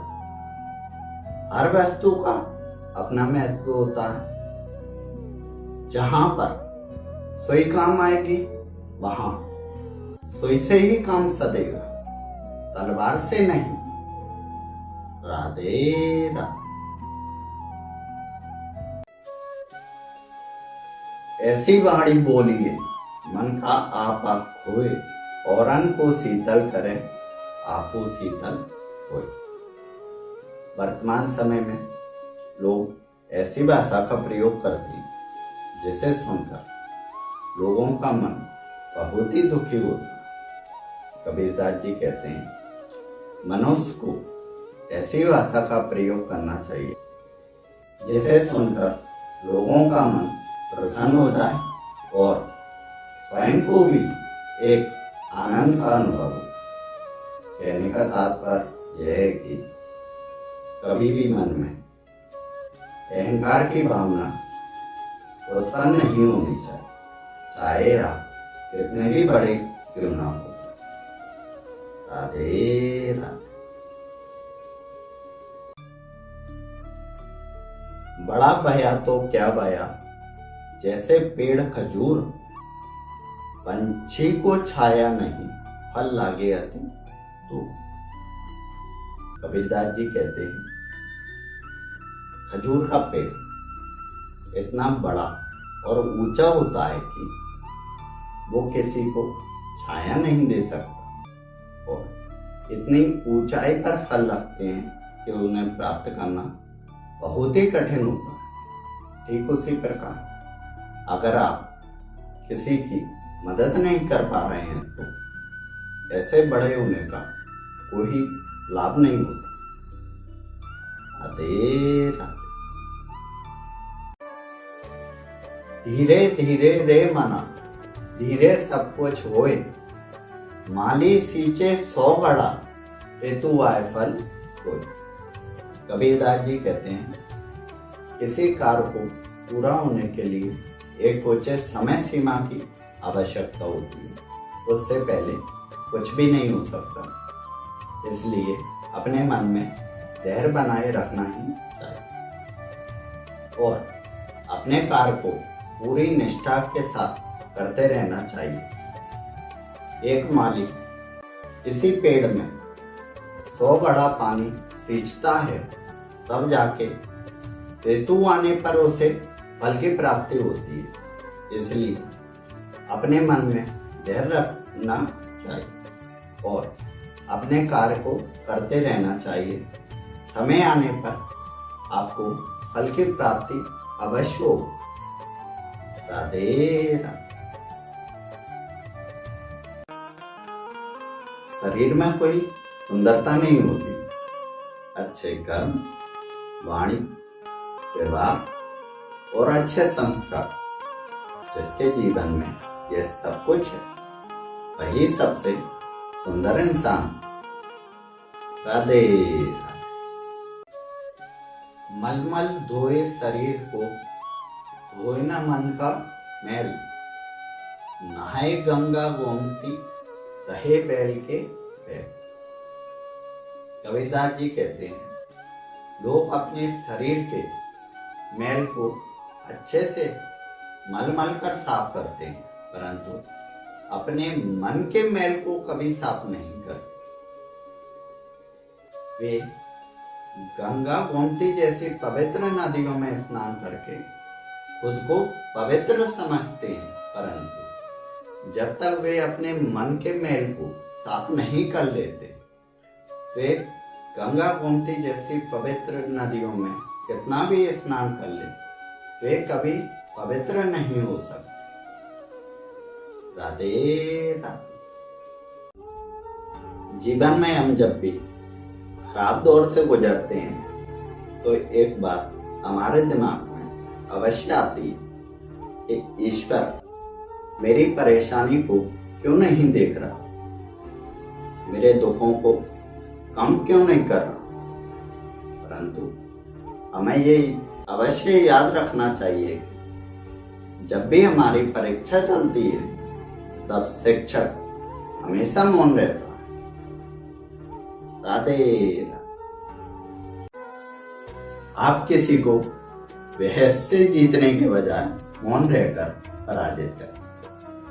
हर वस्तु का अपना महत्व होता है। जहां पर सुई काम आएगी वहां सुई से ही काम सदेगा, तलवार से नहीं। राधे राधे। ऐसी वाणी बोलिए मन का आपा खोए, औरन को शीतल करे आपो शीतल होए। वर्तमान समय में लोग ऐसी भाषा का प्रयोग करते हैं जिसे सुनकर लोगों का मन बहुत ही दुखी होता है। कबीरदास जी कहते हैं, मनुष्य को ऐसी भाषा का प्रयोग करना चाहिए जिसे सुनकर लोगों का मन प्रसन्न हो जाए और स्वयं को भी एक आनंद का अनुभव हो। कहने का तात्पर्य यह है कि कभी भी मन में अहंकार की भावना उत्पन्न नहीं होनी चाहिए, चाहे आप कितने भी बड़े क्यों ना हो। राधे राधे। बड़ा भया तो क्या भया, जैसे पेड़ खजूर, पंछी को छाया नहीं फल लागे अति दूर। कबीरदास जी कहते हैं, खजूर का पेड़ इतना बड़ा और ऊंचा होता है कि वो किसी को छाया नहीं दे सकता और इतनी ऊंचाई पर फल लगते हैं कि उन्हें प्राप्त करना बहुत ही कठिन होता है। ठीक उसी प्रकार अगर आप किसी की मदद नहीं कर पा रहे हैं तो ऐसे बड़े होने का कोई लाभ नहीं होता। राधे राधे। धीरे धीरे रे मना, धीरे सब कुछ होए, माली सींचे 100 घड़ा, ऋतु आए फल कोई। कबीरदास जी कहते हैं, किसी कार्य को पूरा होने के लिए एक उचित समय सीमा की आवश्यकता होती है। उससे पहले कुछ भी नहीं हो सकता। इसलिए अपने मन में धैर्य बनाए रखना ही चाहिए और अपने कार्य को पूरी निष्ठा के साथ करते रहना चाहिए। एक माली इसी पेड़ में 100 घड़ा पानी सींचता है, तब जाके ऋतु आने पर उसे फल की प्राप्ति होती है। इसलिए अपने मन में धैर्य रखना चाहिए और अपने कार्य को करते रहना चाहिए। समय आने पर आपको फल की प्राप्ति अवश्य हो। राधे राधे। शरीर में कोई सुंदरता नहीं होती, अच्छे कर्म, वाणी, व्यवहार और अच्छे संस्कार जिसके जीवन में यह सब कुछ है, वही सबसे सुंदर इंसान। राधे राधे। मलमल धोए शरीर को, धोए न मन का मैल, नहाए गंगा गोमती, रहे बैल के पैर। कबीरदास जी कहते हैं, लोग अपने शरीर के मैल को अच्छे से मल मल कर साफ करते हैं, परंतु अपने मन के मैल को कभी साफ नहीं करते। वे गंगा गोमती जैसी पवित्र नदियों में स्नान करके खुद को पवित्र समझते हैं, परंतु जब तक वे अपने मन के मैल को साफ नहीं कर लेते, वे गंगा गोमती जैसी पवित्र नदियों में कितना भी स्नान कर ले, वे कभी पवित्र नहीं हो सकते। राधे राधे। जीवन में हम जब भी खराब दौर से गुजरते हैं तो एक बात हमारे दिमाग में अवश्य आती है कि ईश्वर मेरी परेशानी को क्यों नहीं देख रहा, मेरे दुखों को कम क्यों नहीं कर रहा। परंतु हमें ये अवश्य याद रखना चाहिए कि जब भी हमारी परीक्षा चलती है तब शिक्षक हमेशा मौन रहता है। राधे राधे। आप किसी को बहस से जीतने के बजाय मौन रहकर पराजित करें,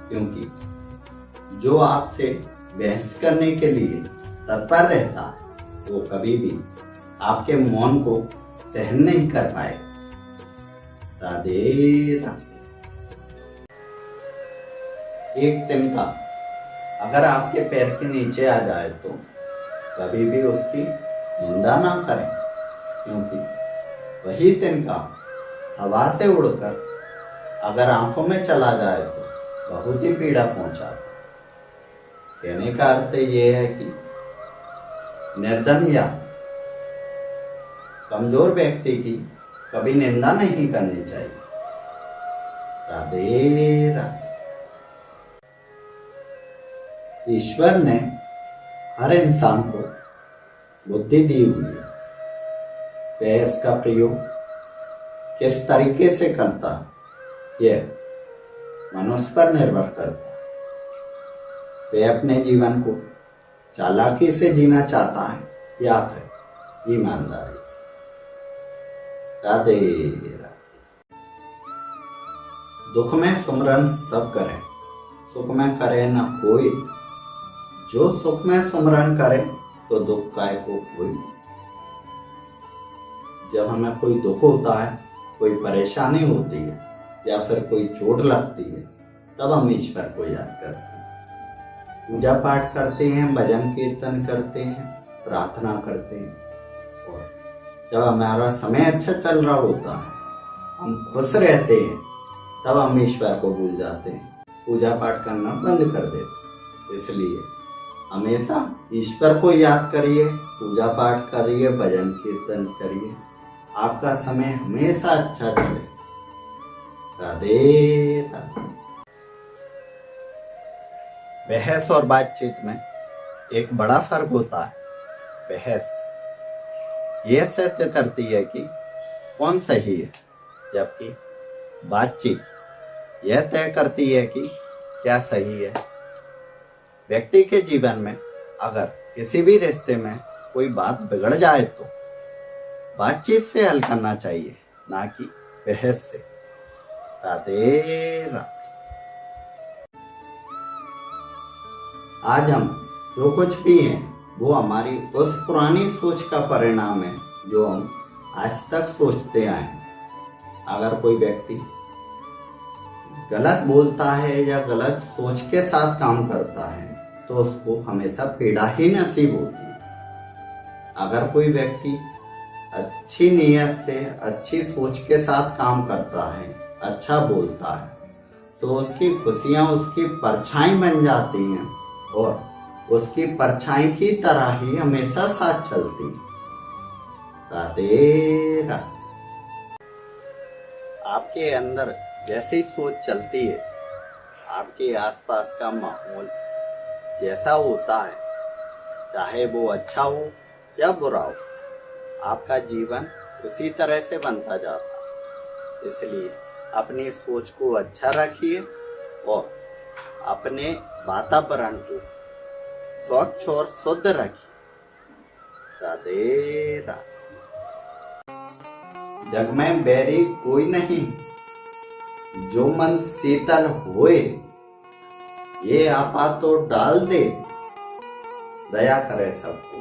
क्योंकि जो आपसे बहस करने के लिए तत्पर रहता है वो कभी भी आपके मौन को सहन नहीं कर पाएगा। राधे राधे। एक तिनका अगर आपके पैर के नीचे आ जाए तो कभी भी उसकी निंदा ना करें, क्योंकि वही तिनका हवा से उड़कर अगर आंखों में चला जाए तो बहुत ही पीड़ा पहुंचाता है। कहने का अर्थ ये है कि निर्धन या कमजोर व्यक्ति की कभी निंदा नहीं करनी चाहिए। राधे राधे। ईश्वर ने हर इंसान को बुद्धि दी हुई है, वह इसका प्रयोग किस तरीके से करता है यह मनुष्य पर निर्भर करता है। वह अपने जीवन को चालाकी से जीना चाहता है या फिर ईमानदारी से। राधे राधे। दुख में सुमरन सब करें, सुख में करे न कोई। जो सुख में सुमरन करे तो दुख काय को कोई। जब हमें कोई दुख होता है, कोई परेशानी होती है या फिर कोई चोट लगती है, तब हम ईश्वर को याद करते हैं, पूजा पाठ करते हैं, भजन कीर्तन करते हैं, प्रार्थना करते हैं। और जब हमारा समय अच्छा चल रहा होता है, हम खुश रहते हैं, तब हम ईश्वर को भूल जाते हैं, पूजा पाठ करना बंद कर देते। इसलिए हमेशा ईश्वर को याद करिए, पूजा पाठ करिए, भजन कीर्तन करिए, आपका समय हमेशा अच्छा चले। राधे राधे। बहस और बातचीत में एक बड़ा फर्क होता है। बहस यह सिद्ध करती है कि कौन सही है, जबकि बातचीत यह तय करती है कि क्या सही है। व्यक्ति के जीवन में अगर किसी भी रिश्ते में कोई बात बिगड़ जाए तो बातचीत से हल करना चाहिए, ना कि बहस से। राधे राधे। आज हम जो कुछ भी हैं वो हमारी उस पुरानी सोच का परिणाम है जो हम आज तक सोचते आए हैं। अगर कोई व्यक्ति गलत बोलता है या गलत सोच के साथ काम करता है तो उसको हमेशा पीड़ा ही नसीब होती है। अगर कोई व्यक्ति अच्छी नीयत से, अच्छी सोच के साथ काम करता है, अच्छा बोलता है, तो उसकी खुशियां उसकी परछाई बन जाती हैं और उसकी परछाई की तरह ही हमेशा साथ चलती है। राधे राधे। आपके अंदर जैसी सोच चलती है, आपके आसपास का माहौल जैसा होता है, चाहे वो अच्छा हो या बुरा हो, आपका जीवन उसी तरह से बनता जाता है। इसलिए अपनी सोच को अच्छा रखिए और अपने वातावरण को स्वच्छ और शुद्ध रखिए। राधे राधे। जग में बैरी कोई नहीं, जो मन शीतल होए, ये आपा तो डाल दे, दया करे सबको।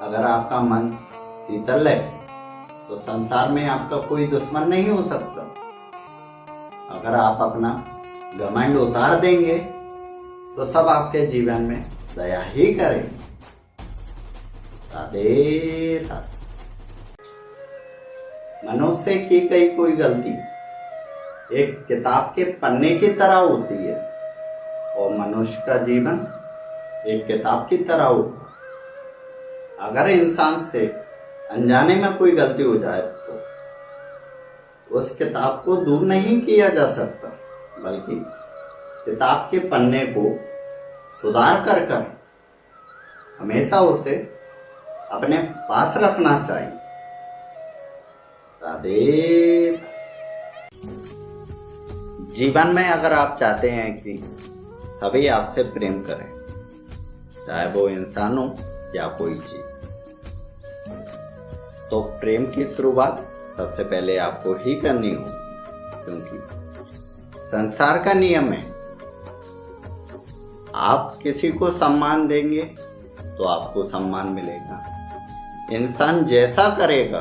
अगर आपका मन शीतल है तो संसार में आपका कोई दुश्मन नहीं हो सकता। अगर आप अपना घमंड उतार देंगे तो सब आपके जीवन में दया ही करेंगे। राधे राधे। मनुष्य की गई कोई गलती एक किताब के पन्ने की तरह होती है और मनुष्य का जीवन एक किताब की तरह होता है। अगर इंसान से अनजाने में कोई गलती हो जाए तो उस किताब को दूर नहीं किया जा सकता, बल्कि किताब के पन्ने को सुधार कर हमेशा उसे अपने पास रखना चाहिए। राधे। जीवन में अगर आप चाहते हैं कि सभी आपसे प्रेम करें, चाहे वो इंसान हो या कोई चीज, तो प्रेम की शुरुआत सबसे पहले आपको ही करनी हो, क्योंकि संसार का नियम है आप किसी को सम्मान देंगे तो आपको सम्मान मिलेगा। इंसान जैसा करेगा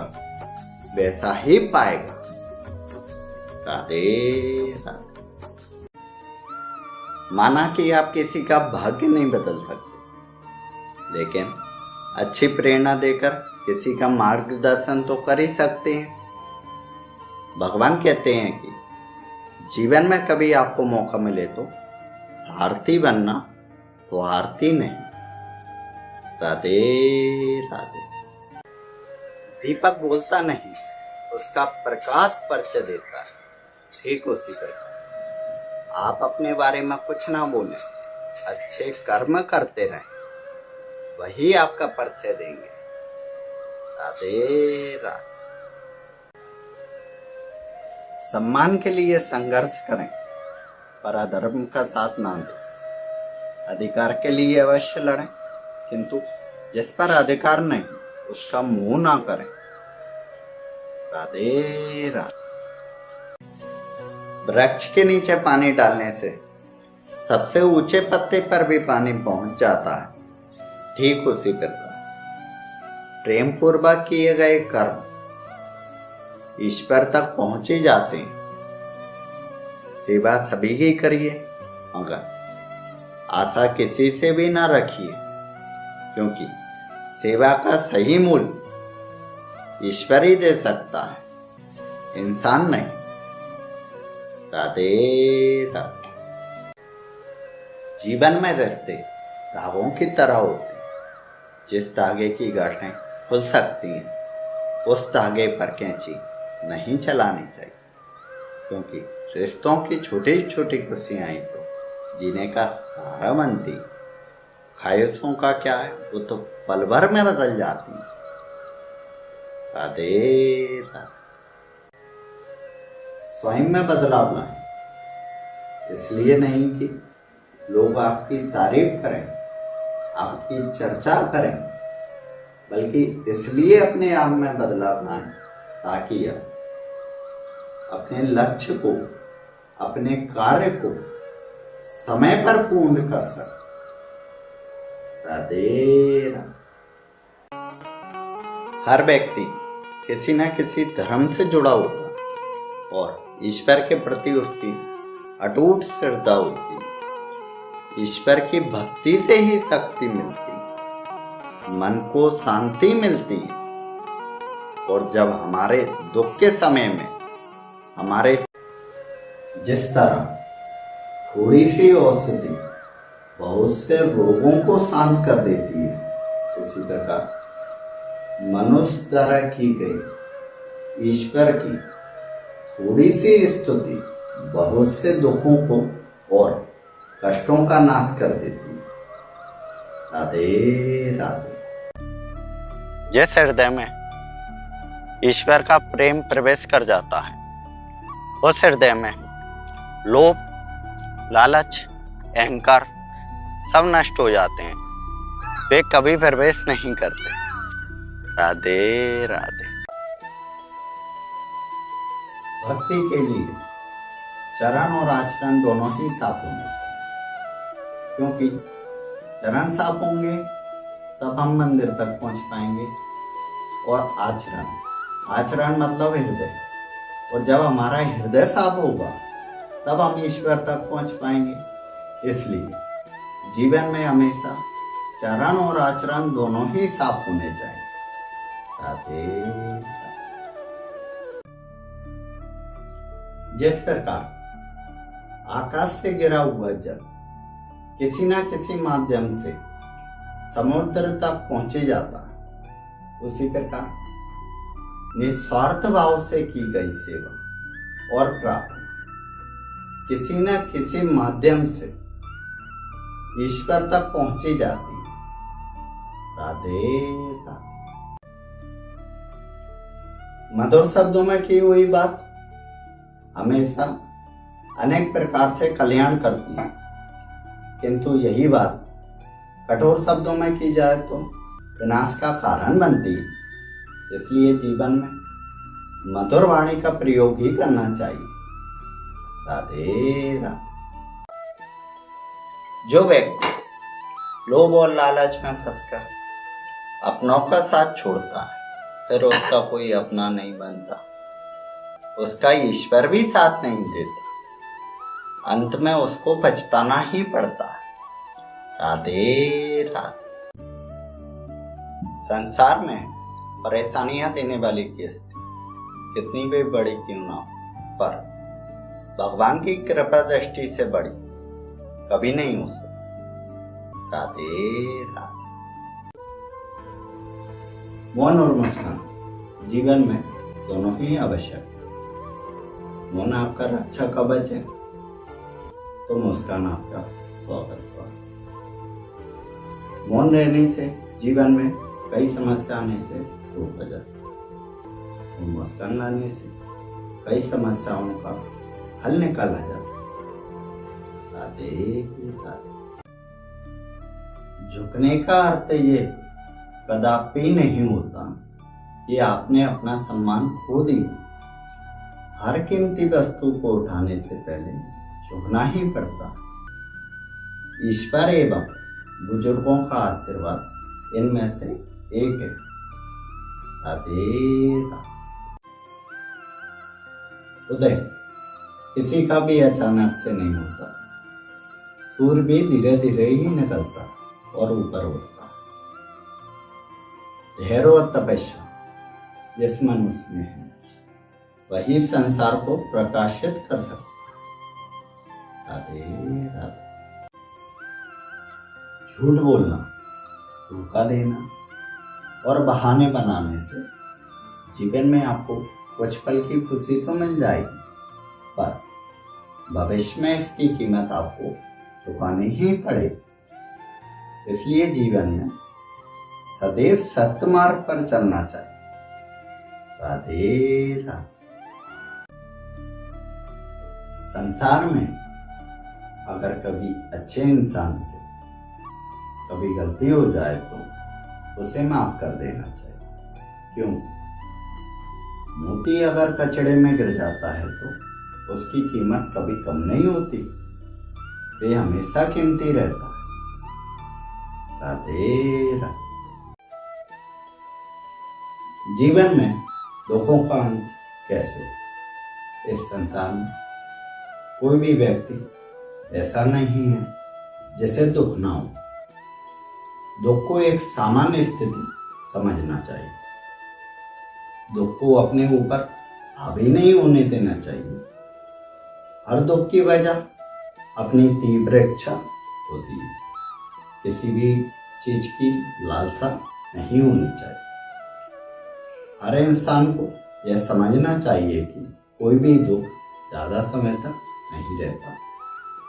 वैसा ही पाएगा। राधे राधे। माना कि आप किसी का भाग्य नहीं बदल सकते, लेकिन अच्छी प्रेरणा देकर किसी का मार्गदर्शन तो कर ही सकते हैं। भगवान कहते हैं कि जीवन में कभी आपको मौका मिले तो सारथी बनना, स्वार्थी नहीं। राधे राधे। दीपक बोलता नहीं, उसका प्रकाश परिचय देता है। ठीक उसी प्रकार आप अपने बारे में कुछ ना बोलें, अच्छे कर्म करते रहें, वही आपका परिचय देंगे। राधे राधे। सम्मान के लिए संघर्ष करें, पर अधर्म का साथ ना दें। अधिकार के लिए अवश्य लड़ें, किंतु जिस पर अधिकार नहीं उसका मुंह ना करें। राधे राधे। वृक्ष के नीचे पानी डालने से सबसे ऊंचे पत्ते पर भी पानी पहुंच जाता है। ठीक उसी प्रकार प्रेम पूर्वक किए गए कर्म ईश्वर तक पहुंच ही जाते हैं। सेवा सभी की करिए, मगर आशा किसी से भी ना रखिए, क्योंकि सेवा का सही मूल्य ईश्वर ही दे सकता है, इंसान नहीं। राधे राधे। जीवन में रिश्ते धागों की तरह होते हैं। जिस धागे की गांठें खुल सकती हैं उस धागे पर कैंची नहीं चलानी चाहिए, क्योंकि रिश्तों की छोटी छोटी खुशियां ही तो जीने का सहारा बनती। ख्वाहिशों का क्या है, वो तो पल भर में बदल जाती है। राधे राधे। स्वयं में बदलाव लाएं, इसलिए नहीं कि लोग आपकी तारीफ करें, आपकी चर्चा करें, बल्कि इसलिए अपने आप में बदलाव लाएं ताकि आप अपने लक्ष्य को, अपने कार्य को समय पर पूर्ण कर सकें। राधे राधे। हर व्यक्ति किसी न किसी धर्म से जुड़ा होता है और ईश्वर के प्रति उसकी अटूट श्रद्धा होती है। ईश्वर की भक्ति से ही शक्ति मिलती है, मन को शांति मिलती है, और जब हमारे दुख के समय में हमारे जिस तरह थोड़ी सी औषधि बहुत से रोगों को शांत कर देती है, उसी प्रकार मनुष्य द्वारा की गई ईश्वर की थोड़ी सी स्तुति बहुत से दुखों को और कष्टों का नाश कर देती है। राधे राधे। जिस हृदय में ईश्वर का प्रेम प्रवेश कर जाता है, उस हृदय में लोभ, लालच, अहंकार सब नष्ट हो जाते हैं। वे कभी प्रवेश नहीं करते। राधे राधे। भक्ति के लिए चरण और आचरण दोनों ही साफ होने चाहिए, क्योंकि चरण साफ होंगे तब हम मंदिर तक पहुंच पाएंगे। और आचरण, आचरण मतलब हृदय, और जब हमारा हृदय साफ होगा तब हम ईश्वर तक पहुंच पाएंगे। इसलिए जीवन में हमेशा चरण और आचरण दोनों ही साफ होने चाहिए। राधे राधे। जिस प्रकार आकाश से गिरा हुआ जल किसी न किसी माध्यम से समुद्र तक पहुंचे जाता है, उसी प्रकार निस्वार्थ भाव से की गई सेवा और प्रार्थना किसी न किसी माध्यम से ईश्वर तक पहुंची जाती है। राधे राधे। मधुर शब्दों में की हुई बात हमेशा अनेक प्रकार से कल्याण करती है, किंतु यही बात कठोर शब्दों में की जाए तो विनाश का कारण बनती है। इसलिए जीवन में मधुर वाणी का प्रयोग ही करना चाहिए। राधे राधे। जो व्यक्ति लोभ और लालच में फंसकर अपनों का साथ छोड़ता है, फिर उसका कोई अपना नहीं बनता, उसका ईश्वर भी साथ नहीं देता, अंत में उसको पछताना ही पड़ता है। राधे राधे। संसार में परेशानियां देने वाली स्थिति कितनी भी बड़ी क्यों ना हो, पर भगवान की कृपा दृष्टि से बड़ी कभी नहीं हो सकती। राधे राधे। मौन और मुस्कान जीवन में दोनों ही आवश्यक। मौन आपका रक्षा कवच है तो मुस्कान आपका स्वागत है। मौन रहने से जीवन में कई समस्या आने से रोका जा सकता है, और मुस्कान लाने से कई समस्याओं का हल निकाला जा सकता है। राधे राधे। झुकने का अर्थ ये कदापि नहीं होता कि आपने अपना सम्मान खो दिया। हर कीमती वस्तु को उठाने से पहले झुकना ही पड़ता है। ईश्वर एवं बुजुर्गों का आशीर्वाद इनमें से एक है। राधे राधे। उदय किसी का भी अचानक से नहीं होता, सूर्य भी धीरे धीरे ही निकलता और ऊपर उठता। धैर्य और तपस्या जिस मनुष्य में है वही संसार को प्रकाशित कर सकता। राधे राधे। झूठ बोलना, धोखा देना और बहाने बनाने से जीवन में आपको कुछ पल की खुशी तो मिल जाएगी, पर भविष्य में इसकी कीमत आपको चुकानी ही पड़ेगी। इसलिए जीवन में सदैव सत्य मार्ग पर चलना चाहिए। राधे राधे। संसार में अगर कभी अच्छे इंसान से कभी गलती हो जाए तो उसे माफ कर देना चाहिए। क्यों? मोती अगर कचड़े में गिर जाता है तो उसकी कीमत कभी कम नहीं होती, वे हमेशा कीमती रहता है। राधे राधे। जीवन में दुखों का अंत कैसे? इस संसार में कोई भी व्यक्ति ऐसा नहीं है जिसे दुख ना हो। दुख को एक सामान्य स्थिति समझना चाहिए। दुख को अपने ऊपर हावी नहीं होने देना चाहिए। हर दुख की वजह अपनी तीव्र इच्छा होती है। किसी भी चीज की लालसा नहीं होनी चाहिए। हर इंसान को यह समझना चाहिए कि कोई भी दुख ज्यादा समय तक नहीं रहता,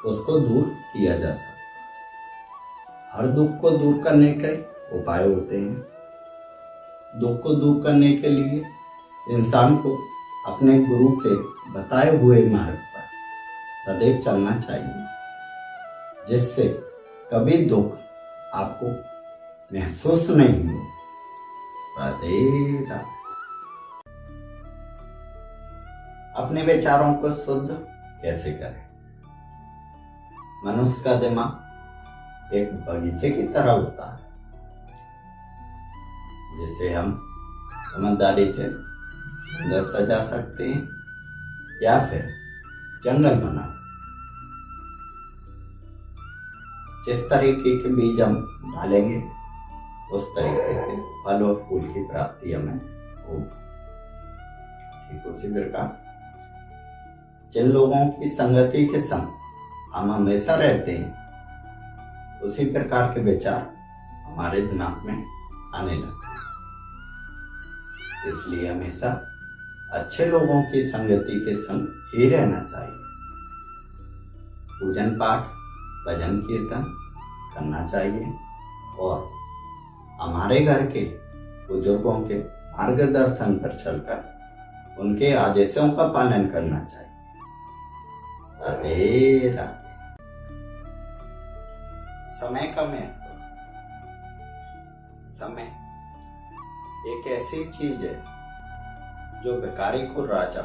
उसको दूर किया जा सकता। हर दुख को दूर करने के उपाय होते हैं। दुख को दूर करने के लिए इंसान को अपने गुरु के बताए हुए मार्ग पर सदैव चलना चाहिए, जिससे कभी दुख आपको महसूस नहीं हो। राधे राधे। अपने विचारों को शुद्ध कैसे करें? मनुष्य का दिमाग एक बगीचे की तरह होता है। जिसे हम समझदारी से सुंदर सजा सकते हैं या फिर जंगल बना सकते हैं। जिस तरीके के बीज हम डालेंगे उस तरीके के फल और फूल की प्राप्ति हमें होगी। ठीक उसी प्रकार जिन लोगों की संगति के संग हम हमेशा रहते हैं उसी प्रकार के विचार हमारे दिमाग में आने लगते हैं। इसलिए हमेशा अच्छे लोगों की संगति के संग ही रहना चाहिए। पूजन पाठ भजन कीर्तन करना चाहिए और हमारे घर के बुजुर्गों के मार्गदर्शन पर चलकर उनके आदेशों का पालन करना चाहिए। राधे राधे। समय का महत्व। समय एक ऐसी चीज है जो भिखारी को राजा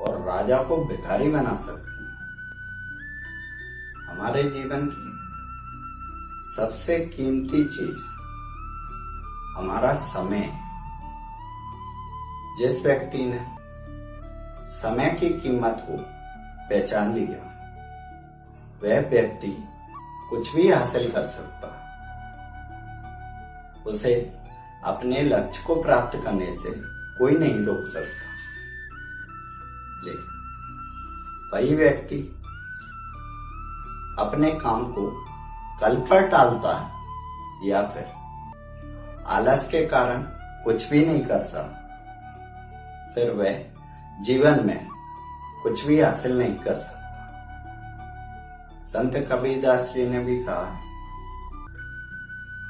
और राजा को भिखारी बना सकती है। हमारे जीवन की सबसे कीमती चीज हमारा समय। जिस व्यक्ति ने समय की कीमत को पहचान लिया वह व्यक्ति कुछ भी हासिल कर सकता है। उसे अपने लक्ष्य को प्राप्त करने से कोई नहीं रोक सकता। लेकिन वही व्यक्ति अपने काम को कल पर टालता है या फिर आलस के कारण कुछ भी नहीं करता, फिर वह जीवन में कुछ भी हासिल नहीं कर सकता। संत कबीरदास जी ने भी कहा,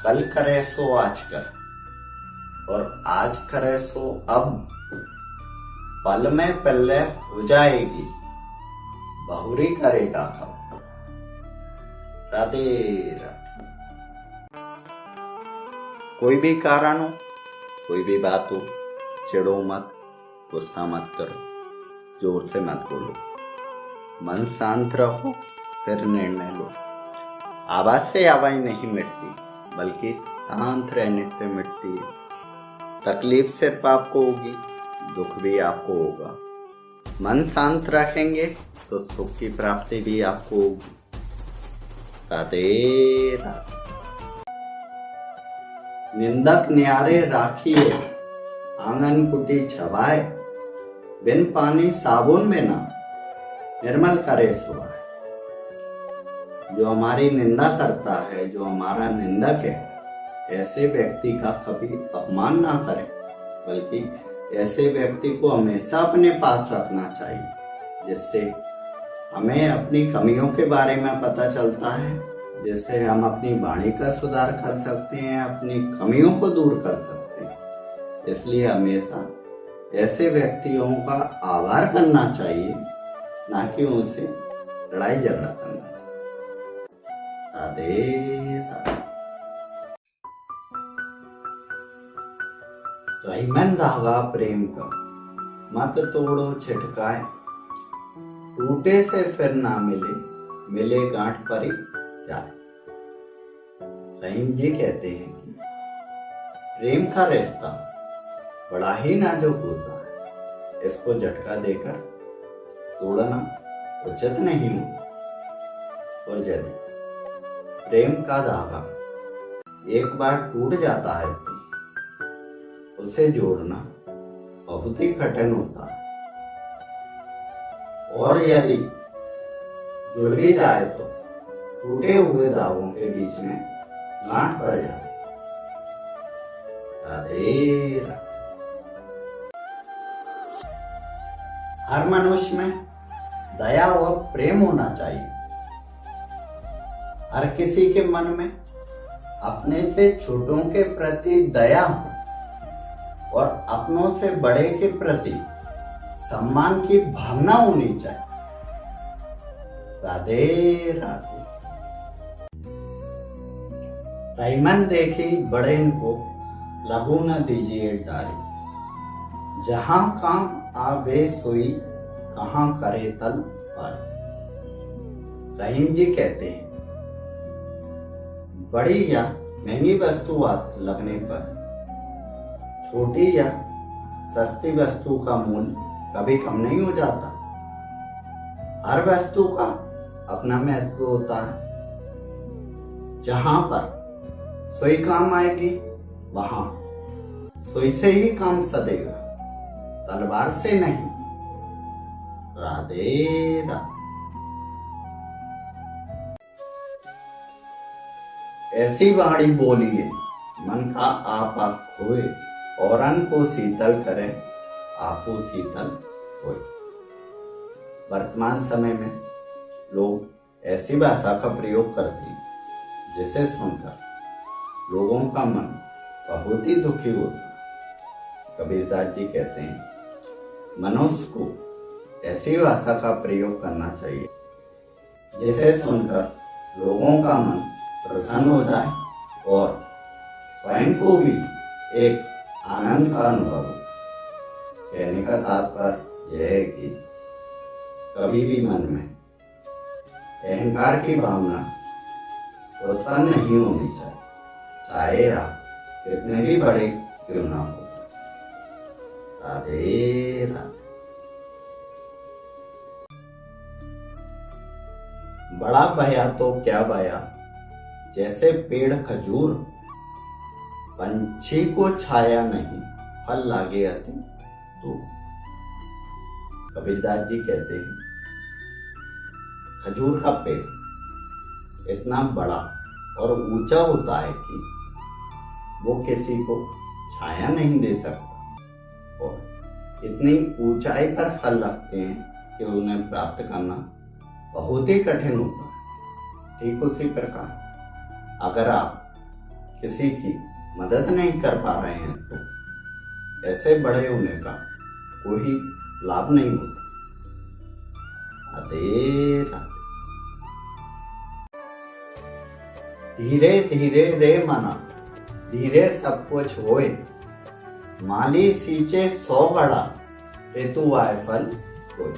कल करे सो आज कर और आज करे सो अब, पल में पल्ले हो जाएगी बहुरी करेगा कब। राधे राधे। कोई भी कारण हो, कोई भी बात हो, चिढ़ो मत, गुस्सा मत करो, जोर से मत बोलो, मन शांत रखो, फिर निर्णय लो। आवाज से आवाज नहीं मिटती बल्कि शांत रहने से मिटती है। तकलीफ सिर्फ आपको होगी, दुख भी आपको होगा। मन शांत रखेंगे तो सुख की प्राप्ति भी आपको होगी। राधे राधे। निंदक न्यारे राखिए आंगन कुटी छवाए, बिन पानी साबुन में ना निर्मल करे सुवाए। जो हमारी निंदा करता है, जो हमारा निंदक है, ऐसे व्यक्ति का कभी अपमान ना करें, बल्कि ऐसे व्यक्ति को हमेशा अपने पास रखना चाहिए, जिससे हमें अपनी कमियों के बारे में पता चलता है, जिससे हम अपनी वाणी का सुधार कर सकते हैं, अपनी कमियों को दूर कर सकते हैं। इसलिए हमेशा ऐसे व्यक्तियों का आभार करना चाहिए, ना कि उनसे लड़ाई झगड़ा करना चाहिए। राधे राधे। रहीमन धागा प्रेम का मत तोड़ो छिटकाए, टूटे से फिर ना मिले, मिले गांठ पर ही जाए। रहीम जी कहते हैं कि प्रेम का रिश्ता बड़ा ही नाजुक होता है, इसको झटका देकर तोड़ना उचित नहीं होता। और यदि प्रेम का धागा एक बार टूट जाता है तो उसे जोड़ना बहुत ही कठिन होता है, और यदि जुड़ भी जाए तो टूटे हुए धागों के बीच में गांठ पड़ जाती है। राधे राधे। हर मनुष्य में दया व प्रेम होना चाहिए। हर किसी के मन में अपने से छोटों के प्रति दया और अपनों से बड़े के प्रति सम्मान की भावना होनी चाहिए। राधे राधे। रहीमन देखी बड़े को लघु न दीजिए डारी, जहां काम आवे सोई कहां करे तल पारी। रहीम जी कहते हैं, बड़ी या महंगी वस्तु लगने पर छोटी या सस्ती वस्तु का मूल्य कभी कम नहीं हो जाता। हर वस्तु का अपना महत्व होता है। जहां पर सुई काम आएगी वहां सुई से ही काम सदेगा, तलवार से नहीं। राधे राधे। ऐसी वाणी बोलिए मन का आपा खोए, औरन को शीतल करे आपो शीतल होए। वर्तमान समय में लोग ऐसी भाषा का प्रयोग करते हैं जिसे सुनकर लोगों का मन बहुत ही दुखी होता है। कबीरदास जी कहते हैं मनुष्य को ऐसी भाषा का प्रयोग करना चाहिए जिसे सुनकर लोगों का मन प्रसन्न हो जाए और स्वयं को भी एक आनंद का अनुभव हो। कहने का तात्पर्य यह है कि कभी भी मन में अहंकार की भावना उत्पन्न नहीं होनी चाहिए, चाहे आप कितने भी बड़े क्यों ना हो। राधे राधे। बड़ा भया तो क्या भया, जैसे पेड़ खजूर, पंछी को छाया नहीं फल लागे अति दूर। कबीरदास जी कहते हैं खजूर का पेड़ इतना बड़ा और ऊंचा होता है कि वो किसी को छाया नहीं दे सकता और इतनी ऊंचाई पर फल लगते हैं कि उन्हें प्राप्त करना बहुत ही कठिन होता है। ठीक उसी प्रकार अगर आप किसी की मदद नहीं कर पा रहे हैं तो ऐसे बड़े होने का कोई लाभ नहीं होता। राधे राधे। धीरे धीरे रे मना, धीरे सब कुछ होए, माली सींचे 100 घड़ा, ऋतु आए फल होए।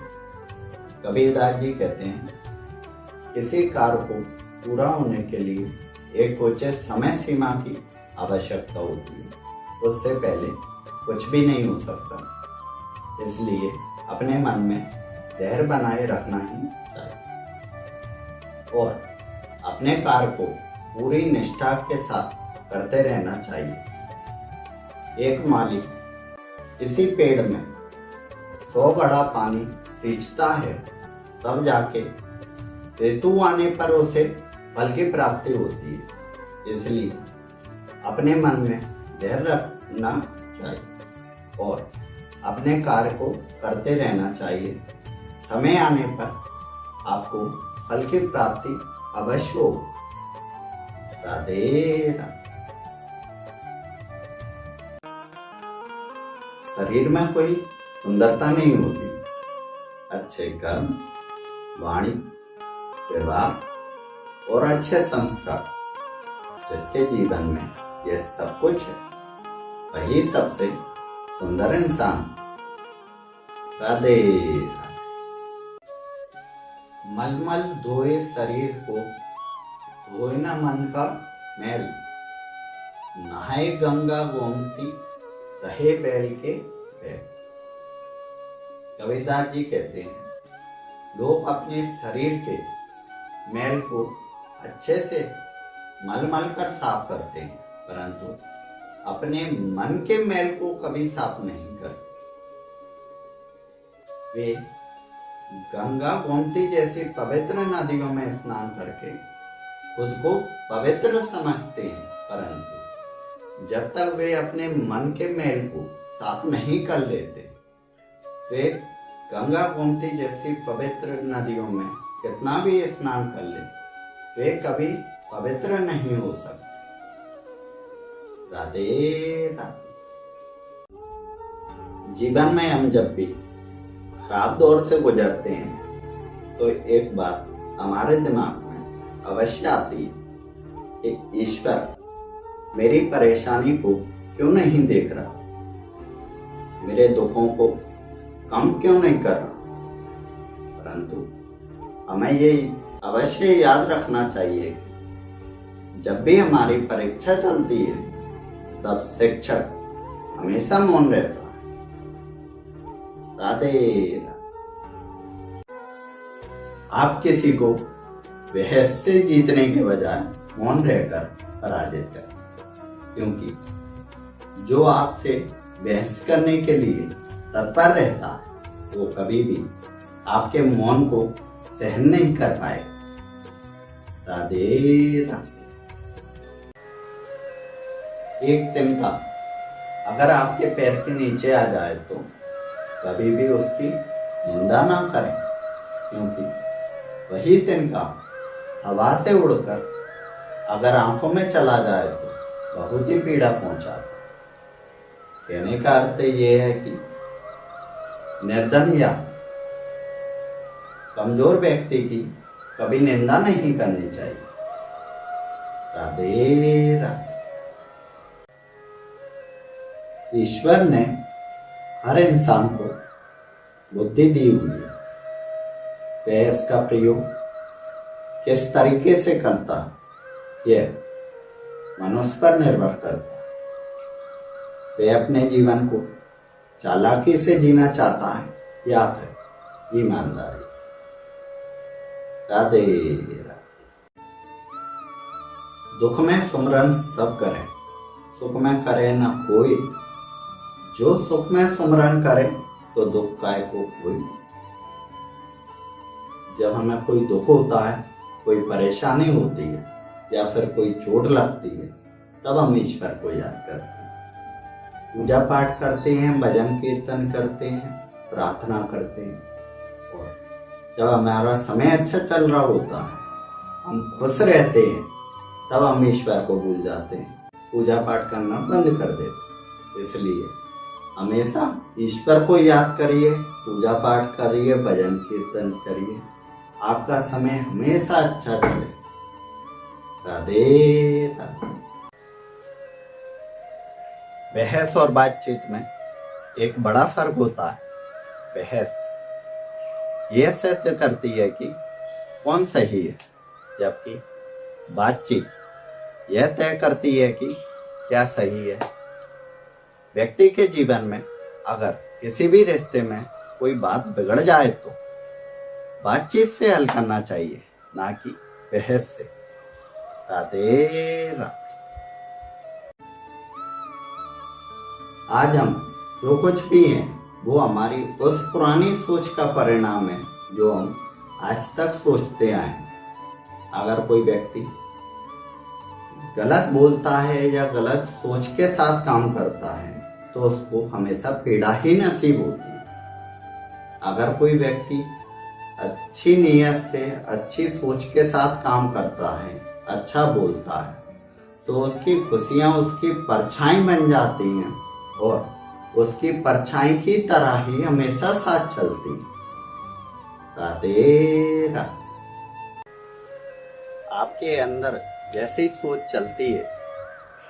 कबीरदास जी कहते हैं किसी कार्य को पूरा होने के लिए एक उचित समय सीमा की आवश्यकता होती है, उससे पहले कुछ भी नहीं हो सकता। इसलिए अपने मन में धैर्य बनाए रखना ही चाहिए और अपने कार्य को पूरी निष्ठा के साथ करते रहना चाहिए। एक माली किसी पेड़ में 100 घड़ा पानी सींचता है, तब जाके ऋतु आने पर उसे फल की प्राप्ति होती है। इसलिए अपने मन में धैर्य रखना चाहिए और अपने कार्य को करते रहना चाहिए। समय आने पर आपको फल की प्राप्ति अवश्य हो। राधे राधे। शरीर में कोई सुंदरता नहीं होती, अच्छे कर्म, वाणी, व्यवहार और अच्छे संस्कार जिसके जीवन में यह सब कुछ है वही सबसे सुंदर इंसान। राधे राधे। मलमल धोए शरीर को, धोए न मन का मैल, नहाए गंगा गोमती, रहे बैल के पैर। कबीरदास जी कहते हैं लोग अपने शरीर के मैल को अच्छे से मल कर साफ करते हैं, परंतु अपने मन के मैल को कभी साफ नहीं करते। वे गंगा गोमती जैसी पवित्र नदियों में स्नान करके खुद को पवित्र समझते हैं, परंतु जब तक वे अपने मन के मैल को साफ नहीं कर लेते, वे गंगा गोमती जैसी पवित्र नदियों में कितना भी स्नान कर ले, वे कभी पवित्र नहीं हो सकते। राधे राधे। जीवन में हम जब भी खराब दौर से गुजरते हैं तो एक बात हमारे दिमाग में अवश्य आती है कि ईश्वर मेरी परेशानी को क्यों नहीं देख रहा, मेरे दुखों को कम क्यों नहीं कर रहा। परंतु हमें ये अवश्य याद रखना चाहिए कि जब भी हमारी परीक्षा चलती है तब शिक्षक हमेशा मौन रहता है। राधे राधे। आप किसी को बहस से जीतने के बजाय मौन रहकर पराजित करें, क्योंकि जो आपसे बहस करने के लिए तत्पर रहता है वो कभी भी आपके मौन को सहन नहीं कर पाएगा। राधे राधे। एक तिनका अगर आपके पैर के नीचे आ जाए तो कभी भी उसकी निंदा ना करें, क्योंकि वही तिनका हवा से उड़कर अगर आंखों में चला जाए तो बहुत ही पीड़ा पहुंचाता है। कहने का अर्थ ये है कि निर्धन या कमजोर व्यक्ति की कभी निंदा नहीं करनी चाहिए। राधे राधे। ईश्वर ने हर इंसान को बुद्धि दी हुई है, वह इसका प्रयोग किस तरीके से करता है यह मनुष्य पर निर्भर करता है। वह अपने जीवन को चालाकी से जीना चाहता है या फिर ईमानदारी से। राधे राधे। दुख में सुमरन सब करें, सुख में करे न कोई। जो सुख में सुमरन करे तो दुख काय को कोई। जब हमें कोई दुख होता है, कोई परेशानी होती है या फिर कोई चोट लगती है, तब हम ईश्वर को याद करते हैं, पूजा पाठ करते हैं, भजन कीर्तन करते हैं, प्रार्थना करते हैं। और जब हमारा समय अच्छा चल रहा होता है, हम खुश रहते हैं, तब हम ईश्वर को भूल जाते हैं, पूजा पाठ करना बंद कर देते। इसलिए हमेशा ईश्वर को याद करिए, पूजा पाठ करिए, भजन कीर्तन करिए, आपका समय हमेशा अच्छा चले। राधे राधे। बहस और बातचीत में एक बड़ा फर्क होता है। बहस यह सिद्ध करती है कि कौन सही है, जबकि बातचीत यह तय करती है कि क्या सही है। व्यक्ति के जीवन में अगर किसी भी रिश्ते में कोई बात बिगड़ जाए तो बातचीत से हल करना चाहिए, ना कि बहस से। राधे राधे। आज हम जो कुछ भी हैं वो हमारी उस पुरानी सोच का परिणाम है जो हम आज तक सोचते आए हैं। अगर कोई व्यक्ति गलत बोलता है या गलत सोच के साथ काम करता है तो उसको हमेशा पीड़ा ही नसीब होती है। अगर कोई व्यक्ति अच्छी नीयत से, अच्छी सोच के साथ काम करता है, अच्छा बोलता है, तो उसकी खुशियां उसकी परछाई बन जाती हैं और उसकी परछाई की तरह ही हमेशा साथ चलती। राधे राधे। आपके अंदर जैसी सोच चलती है,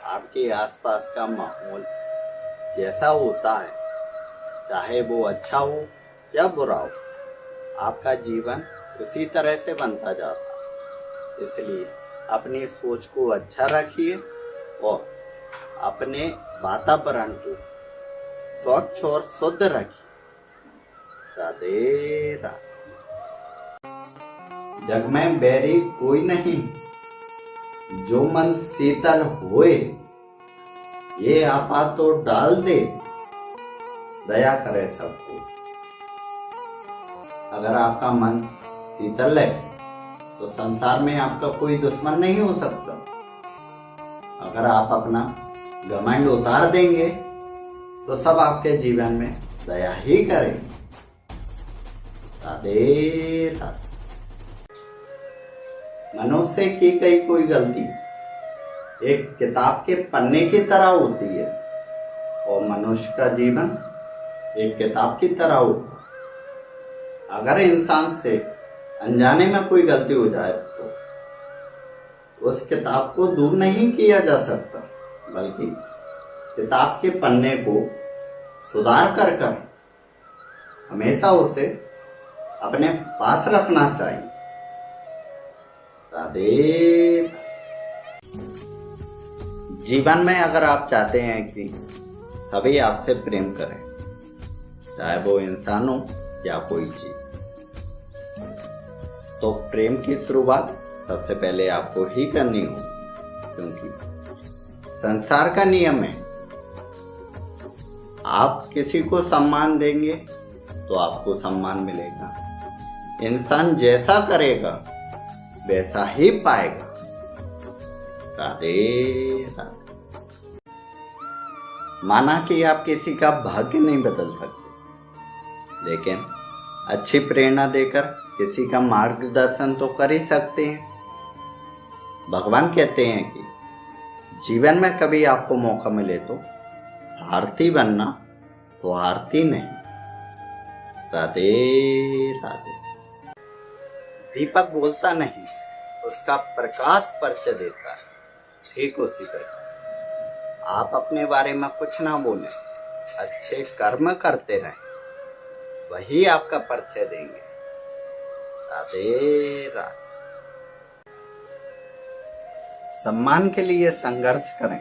आपके आसपास का माहौल जैसा होता है, चाहे वो अच्छा हो या बुरा हो, आपका जीवन उसी तरह से बनता जाता है। इसलिए अपनी सोच को अच्छा रखिए और अपने वातावरण को स्वच्छ और शुद्ध रखिए। राधे राधे। जग में बैरी कोई नहीं, जो मन शीतल होए, ये आपा तो डाल दे, दया करे सबको। अगर आपका मन शीतल है तो संसार में आपका कोई दुश्मन नहीं हो सकता। अगर आप अपना घमंड उतार देंगे तो सब आपके जीवन में दया ही करेंगे। राधे राधे। मनुष्य की गई कोई गलती एक किताब के पन्ने की तरह होती है और मनुष्य का जीवन एक किताब की तरह होता है। अगर इंसान से अनजाने में कोई गलती हो जाए तो उस किताब को दूर नहीं किया जा सकता, बल्कि किताब के पन्ने को सुधार कर हमेशा उसे अपने पास रखना चाहिए। राधे। जीवन में अगर आप चाहते हैं कि सभी आपसे प्रेम करें, चाहे वो इंसान हो या कोई चीज। तो प्रेम की शुरुआत सबसे पहले आपको ही करनी हो, क्योंकि संसार का नियम है, आप किसी को सम्मान देंगे तो आपको सम्मान मिलेगा। इंसान जैसा करेगा वैसा ही पाएगा। राधे राधे। माना कि आप किसी का भाग्य नहीं बदल सकते, लेकिन अच्छी प्रेरणा देकर किसी का मार्गदर्शन तो कर ही सकते हैं। भगवान कहते हैं कि जीवन में कभी आपको मौका मिले तो सारथी बनना, तो आरती नहीं। राधे राधे। दीपक बोलता नहीं, उसका प्रकाश परिचय देता है। ठीक उसी प्रकार आप अपने बारे में कुछ ना बोलें, अच्छे कर्म करते रहें, वही आपका परिचय देंगे। राधे राधे। सम्मान के लिए संघर्ष करें,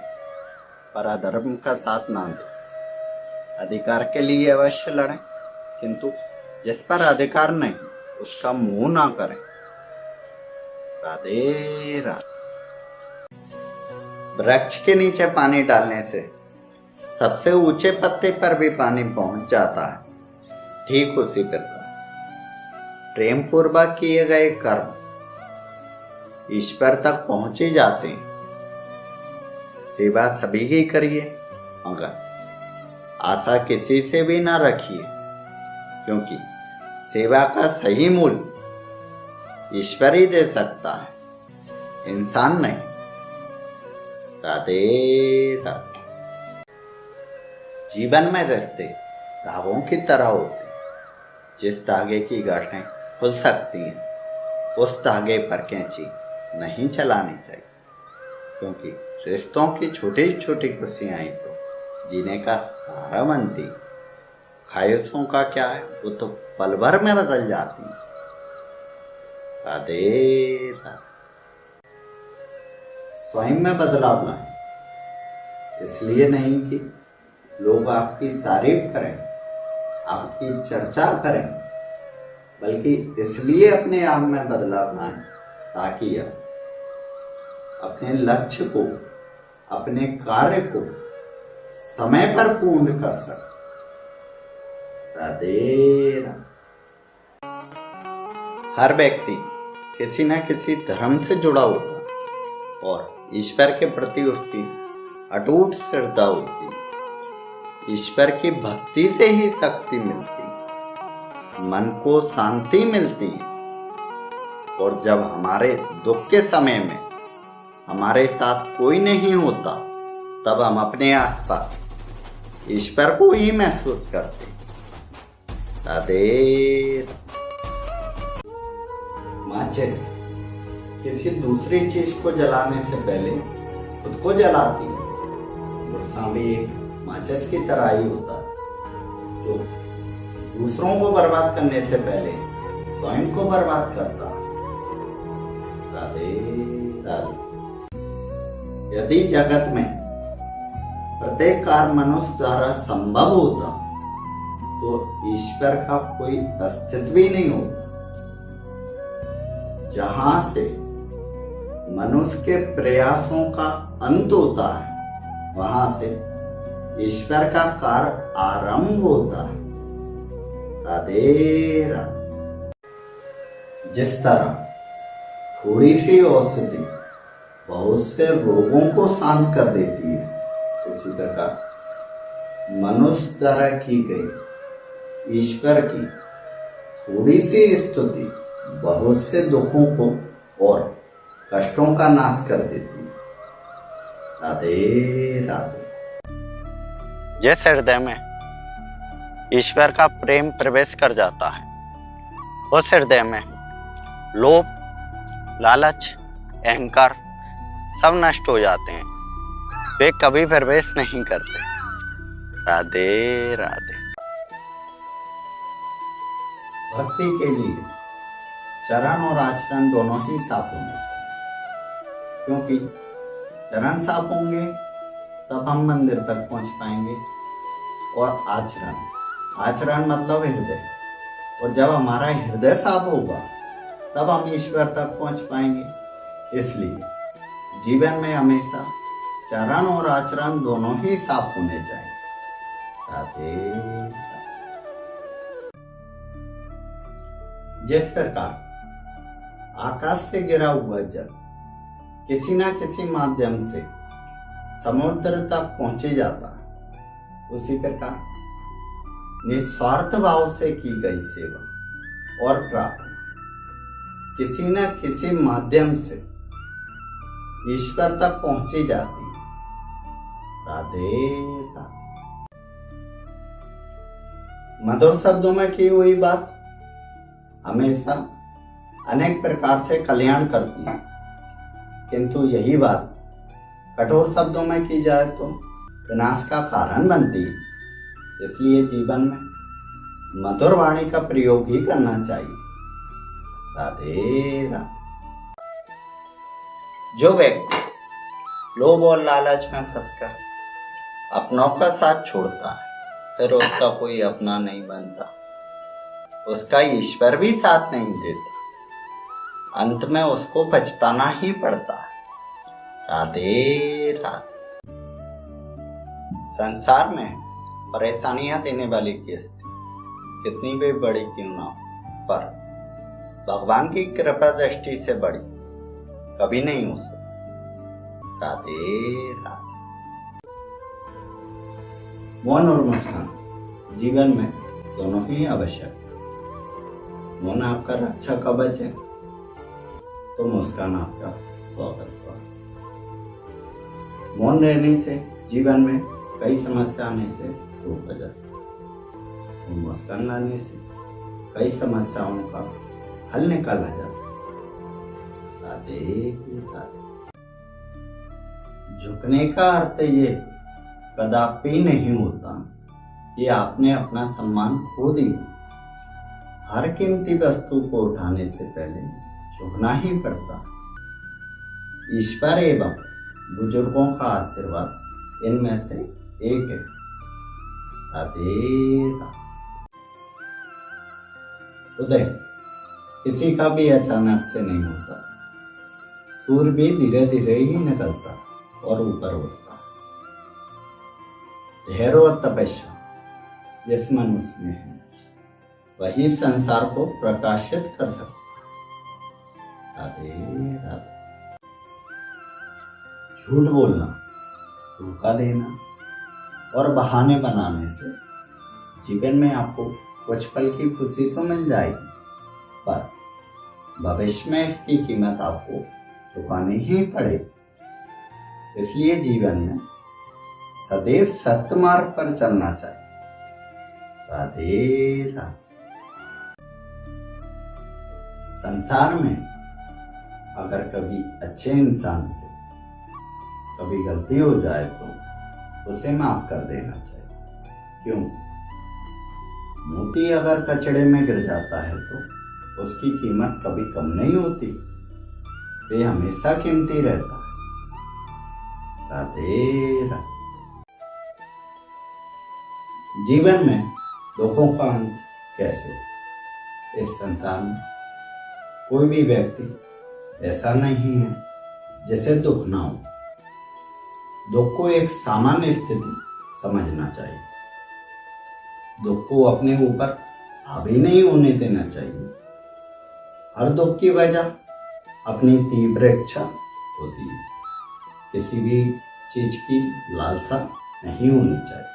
पर अधर्म का साथ ना दें। अधिकार के लिए अवश्य लड़ें, किंतु जिस पर अधिकार नहीं उसका मुंह ना करें। राधे राधे। वृक्ष के नीचे पानी डालने से सबसे ऊंचे पत्ते पर भी पानी पहुंच जाता है। ठीक उसी प्रकार प्रेम पूर्वक किए गए कर्म ईश्वर तक पहुंच ही जाते हैं। सेवा सभी की करिए, मगर आशा किसी से भी ना रखिए, क्योंकि सेवा का सही मूल्य ईश्वर ही दे सकता है, इंसान नहीं। राधे राधे। जीवन में रिश्ते धागों की तरह होते हैं। जिस धागे की गांठें खुल सकती हैं, उस धागे पर कैंची नहीं चलानी चाहिए, क्योंकि रिश्तों की छोटी छोटी खुशियां ही तो जीने का सहारा बनती। ख्वाहिशों का क्या है, वो तो पल भर में बदल जाती हैं। राधे राधे। स्वयं में बदलाव लाएं, इसलिए नहीं कि लोग आपकी तारीफ करें, आपकी चर्चा करें, बल्कि इसलिए अपने आप में बदलाव लाएं ताकि आप अपने लक्ष्य को, अपने कार्य को समय पर पूर्ण कर सकें। राधे राधे। हर व्यक्ति किसी न किसी धर्म से जुड़ा होता है और ईश्वर के प्रति उसकी अटूट श्रद्धा होती है। ईश्वर की भक्ति से ही शक्ति मिलती है, मन को शांति मिलती है। और जब हमारे दुख के समय में हमारे साथ कोई नहीं होता, तब हम अपने आसपास ईश्वर को ही महसूस करते हैं। राधे। माचिस किसी दूसरी चीज को जलाने से पहले खुद को जलाती है। गुस्सा भी एक माचिस की तरह ही होता है, जो दूसरों को बर्बाद करने से पहले स्वयं को बर्बाद करता है। राधे राधे। यदि जगत में प्रत्येक कार्य मनुष्य द्वारा संभव होता तो ईश्वर का कोई अस्तित्व ही नहीं होता। जहां से मनुष्य के प्रयासों का अंत होता है, वहां से ईश्वर का कार्य आरंभ होता है। राधे राधे। जिस तरह थोड़ी सी औषधि बहुत से रोगों को शांत कर देती है, उसी प्रकार मनुष्य द्वारा की गई ईश्वर की थोड़ी सी स्तुति बहुत से दुखों को और कष्टों का नाश कर देती है। राधे राधे। जिस हृदय में ईश्वर का प्रेम प्रवेश कर जाता है, उस हृदय में लोभ, लालच, अहंकार सब नष्ट हो जाते हैं। वे कभी प्रवेश नहीं करते। राधे राधे। भक्ति के लिए चरण और आचरण दोनों ही साफ होने चाहिए, क्योंकि चरण साफ होंगे तब हम मंदिर तक पहुंच पाएंगे, और आचरण। आचरण मतलब हृदय, और जब हमारा हृदय साफ होगा तब हम ईश्वर तक पहुंच पाएंगे। इसलिए जीवन में हमेशा चरण और आचरण दोनों ही साफ होने चाहिए। राधे राधे। जिस प्रकार आकाश से गिरा हुआ जल किसी न किसी माध्यम से समुद्र तक पहुंचे जाता है, उसी प्रकार निस्वार्थ भाव से की गई सेवा और प्रार्थना किसी न किसी माध्यम से ईश्वर तक पहुंची जाती है। राधे राधे। मधुर शब्दों में की हुई बात हमेशा अनेक प्रकार से कल्याण करती है, किंतु यही बात कठोर शब्दों में की जाए तो विनाश का कारण बनती है। इसलिए जीवन में मधुर वाणी का प्रयोग ही करना चाहिए। राधे राधे। जो व्यक्ति लोभ और लालच में फंसकर अपनों का साथ छोड़ता है, फिर उसका कोई अपना नहीं बनता, उसका ईश्वर भी साथ नहीं देता, अंत में उसको पछताना ही पड़ता है। राधे राधे। संसार में परेशानियां देने वाली कितनी भी बड़ी क्यों ना हो, पर भगवान की कृपा दृष्टि से बड़ी कभी नहीं हो सकती। राधे राधे। मौन और मुस्कान जीवन में दोनों ही आवश्यक। मौन आपका रक्षा कवच है तो मुस्कान आपका स्वागत हुआ। मौन रहने से जीवन में कई समस्या आने से रोका जा सकता है, मुस्कान लाने से कई समस्याओं का हल निकाला जा सकता है। राधे राधे। झुकने का अर्थ ये कदापि नहीं होता कि आपने अपना सम्मान खो दिया। हर कीमती वस्तु को उठाने से पहले झुकना ही पड़ता। ईश्वर एवं बुजुर्गों का आशीर्वाद इनमें से एक है। राधे राधे। उदय किसी का भी अचानक से नहीं होता, सूर्य भी धीरे धीरे ही निकलता और ऊपर उठता। धैर्य और तपस्या जिस मनुष्य में है वही संसार को प्रकाशित कर सकता। राधे राधे। झूठ बोलना, धोखा देना और बहाने बनाने से जीवन में आपको कुछ पल की खुशी तो मिल जाएगी, पर भविष्य में इसकी कीमत आपको चुकानी ही पड़ेगी। इसलिए जीवन में सदैव सत्य मार्ग पर चलना चाहिए। राधे राधे। संसार में अगर कभी अच्छे इंसान से कभी गलती हो जाए तो उसे माफ कर देना चाहिए। क्यों? मोती अगर कचड़े में गिर जाता है तो उसकी कीमत कभी कम नहीं होती, वे हमेशा कीमती रहता है। राधे राधे। जीवन में दुखों का अंत कैसे? इस संसार में कोई भी व्यक्ति ऐसा नहीं है जिसे दुख ना हो। दुख को एक सामान्य स्थिति समझना चाहिए। दुख को अपने ऊपर हावी नहीं होने देना चाहिए। हर दुख की वजह अपनी तीव्र इच्छा होती है। किसी भी चीज की लालसा नहीं होनी चाहिए।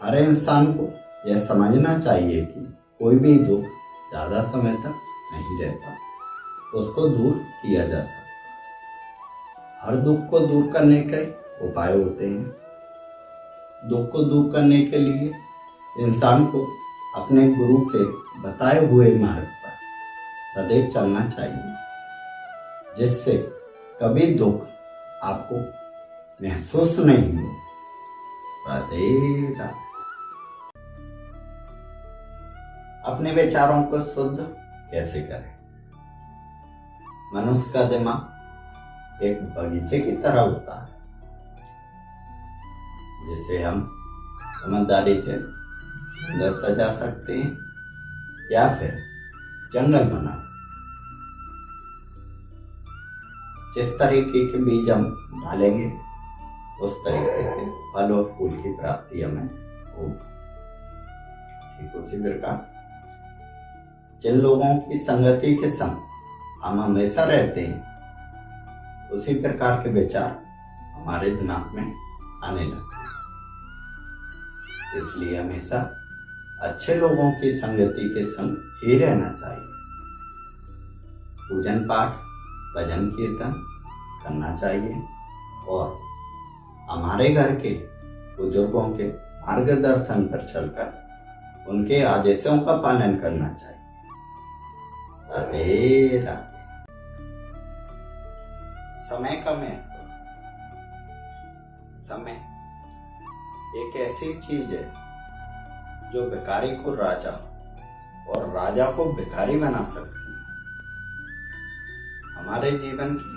हर इंसान को यह समझना चाहिए कि कोई भी दुख ज्यादा समय तक नहीं रहता, उसको दूर किया जा सकता। हर दुख को दूर करने के उपाय होते हैं। दुख को दूर करने के लिए इंसान को अपने गुरु के बताए हुए मार्ग पर सदैव चलना चाहिए, जिससे कभी दुख आपको महसूस नहीं हो। राधे राधे। अपने विचारों को शुद्ध कैसे करें? मनुष्य का दिमाग एक बगीचे की तरह होता है, जिसे हम समझदारी से सुंदर सजा सकते हैं या फिर जंगल बना सकते। जिस तरीके के बीज हम डालेंगे उस तरीके के फल और फूल की प्राप्ति हमें होगी। ठीक उसी प्रकार जिन लोगों की संगति के संग हम हमेशा रहते हैं उसी प्रकार के विचार हमारे दिमाग में आने लगते हैं। इसलिए हमेशा अच्छे लोगों की संगति के संग ही रहना चाहिए। पूजन पाठ भजन कीर्तन करना चाहिए और हमारे घर के बुजुर्गों के मार्गदर्शन पर चलकर उनके आदेशों का पालन करना चाहिए। राधे राधे। समय का महत्व। समय एक ऐसी चीज है जो भिखारी को राजा और राजा को भिखारी बना सकती है। हमारे जीवन की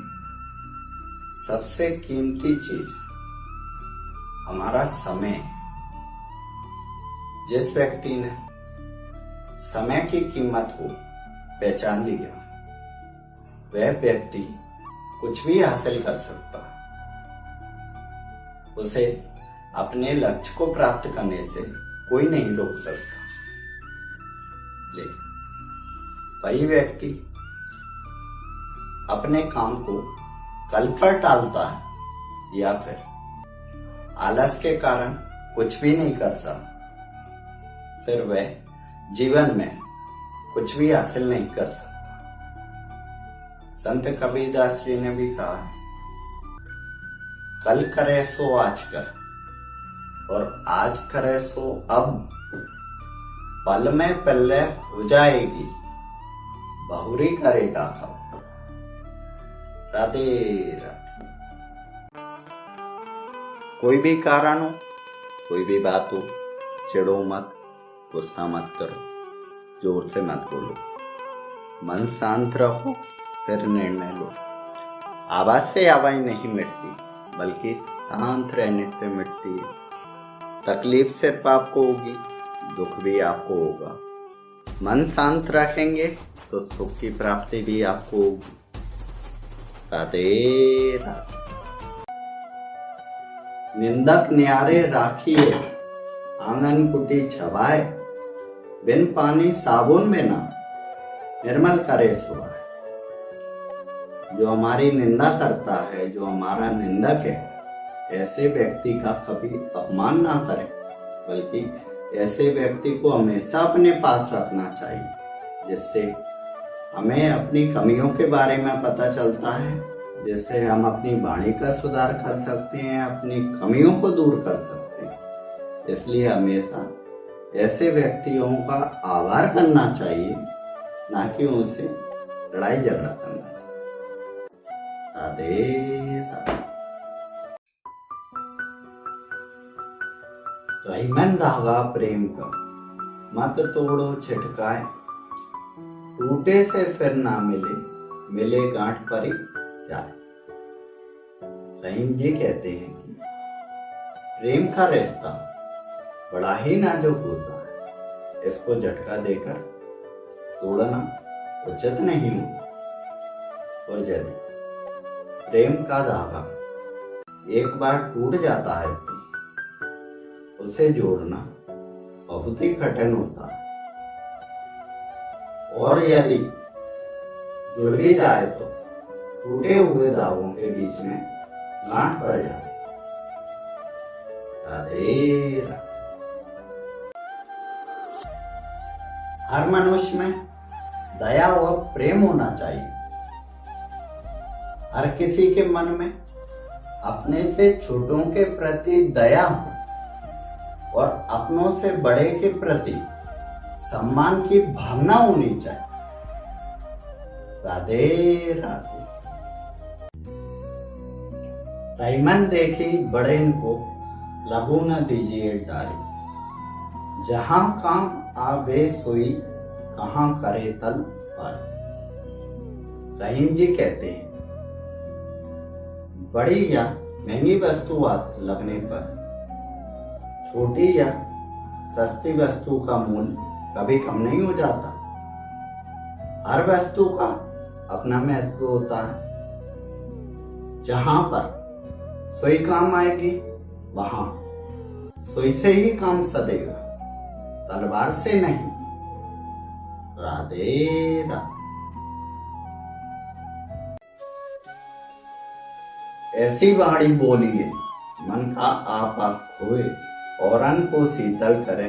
सबसे कीमती चीज हमारा समय। जिस व्यक्ति ने समय की कीमत को पहचान लिया वह व्यक्ति कुछ भी हासिल कर सकता है। उसे अपने लक्ष्य को प्राप्त करने से कोई नहीं रोक सकता। लेकिन वही व्यक्ति अपने काम को कल पर टालता है या फिर आलस के कारण कुछ भी नहीं करता, फिर वह जीवन में कुछ भी हासिल नहीं कर सकता। संत कबीरदास जी ने भी कहा है, कल करे सो आज कर और आज करे सो अब, पल में पल्ले हो जाएगी बहुरी करेगा कब। राधे राधे। कोई भी कारण हो, कोई भी बात हो, चिढ़ो मत, गुस्सा मत करो, जोर से मत बोलो, मन शांत रखो, फिर निर्णय लो। आवाज से आवाज नहीं मिटती बल्कि शांत रहने से मिटती है। तकलीफ सिर्फ आपको होगी, दुख भी आपको होगा। मन शांत रखेंगे तो सुख की प्राप्ति भी आपको होगी। राधे राधे। निंदक न्यारे राखिए आंगन कुटी छवाए, बिन पानी साबुन में ना निर्मल करे सुवाए। जो हमारी निंदा करता है, जो हमारा निंदक है, ऐसे व्यक्ति का कभी अपमान ना करें, बल्कि ऐसे व्यक्ति को हमेशा अपने पास रखना चाहिए, जिससे हमें अपनी कमियों के बारे में पता चलता है, जिससे हम अपनी वाणी का सुधार कर सकते हैं, अपनी कमियों को दूर कर सकते हैं। इसलिए हमेशा ऐसे व्यक्तियों का आभार करना चाहिए, ना कि उनसे लड़ाई झगड़ा करना चाहिए। राधे राधे। रहीमन धागा प्रेम का मत तोड़ो छिटकाए, टूटे से फिर ना मिले, मिले गांठ पर ही जाए। रहीम जी कहते हैं कि प्रेम का रिश्ता बड़ा ही नाजुक होता है, इसको झटका देकर तोड़ना उचित नहीं होता। और यदि प्रेम का धागा एक बार टूट जाता है तो उसे जोड़ना बहुत ही कठिन होता है, और यदि जुड़ भी जाए तो टूटे हुए धागों के बीच में गांठ पड़ जाती है। राधे राधे। हर मनुष्य में दया व प्रेम होना चाहिए। हर किसी के मन में अपने से छोटों के प्रति दया और अपनों से बड़े के प्रति सम्मान की भावना होनी चाहिए। राधे राधे। रहीमन देखी बड़े इनको लघु न दीजिए डारी, जहां काम आवे सोई कहां करे तल पारी। रहीम जी कहते हैं, बड़ी या महंगी वस्तु लगने पर छोटी या सस्ती वस्तु का मूल्य कभी कम नहीं हो जाता। हर वस्तु का अपना महत्व होता है। जहां पर सुई काम आएगी वहां सुई से ही काम सदेगा, तलवार से नहीं। राधे राधे। ऐसी वाणी बोलिए मन का आपा खोए, औरन को शीतल करे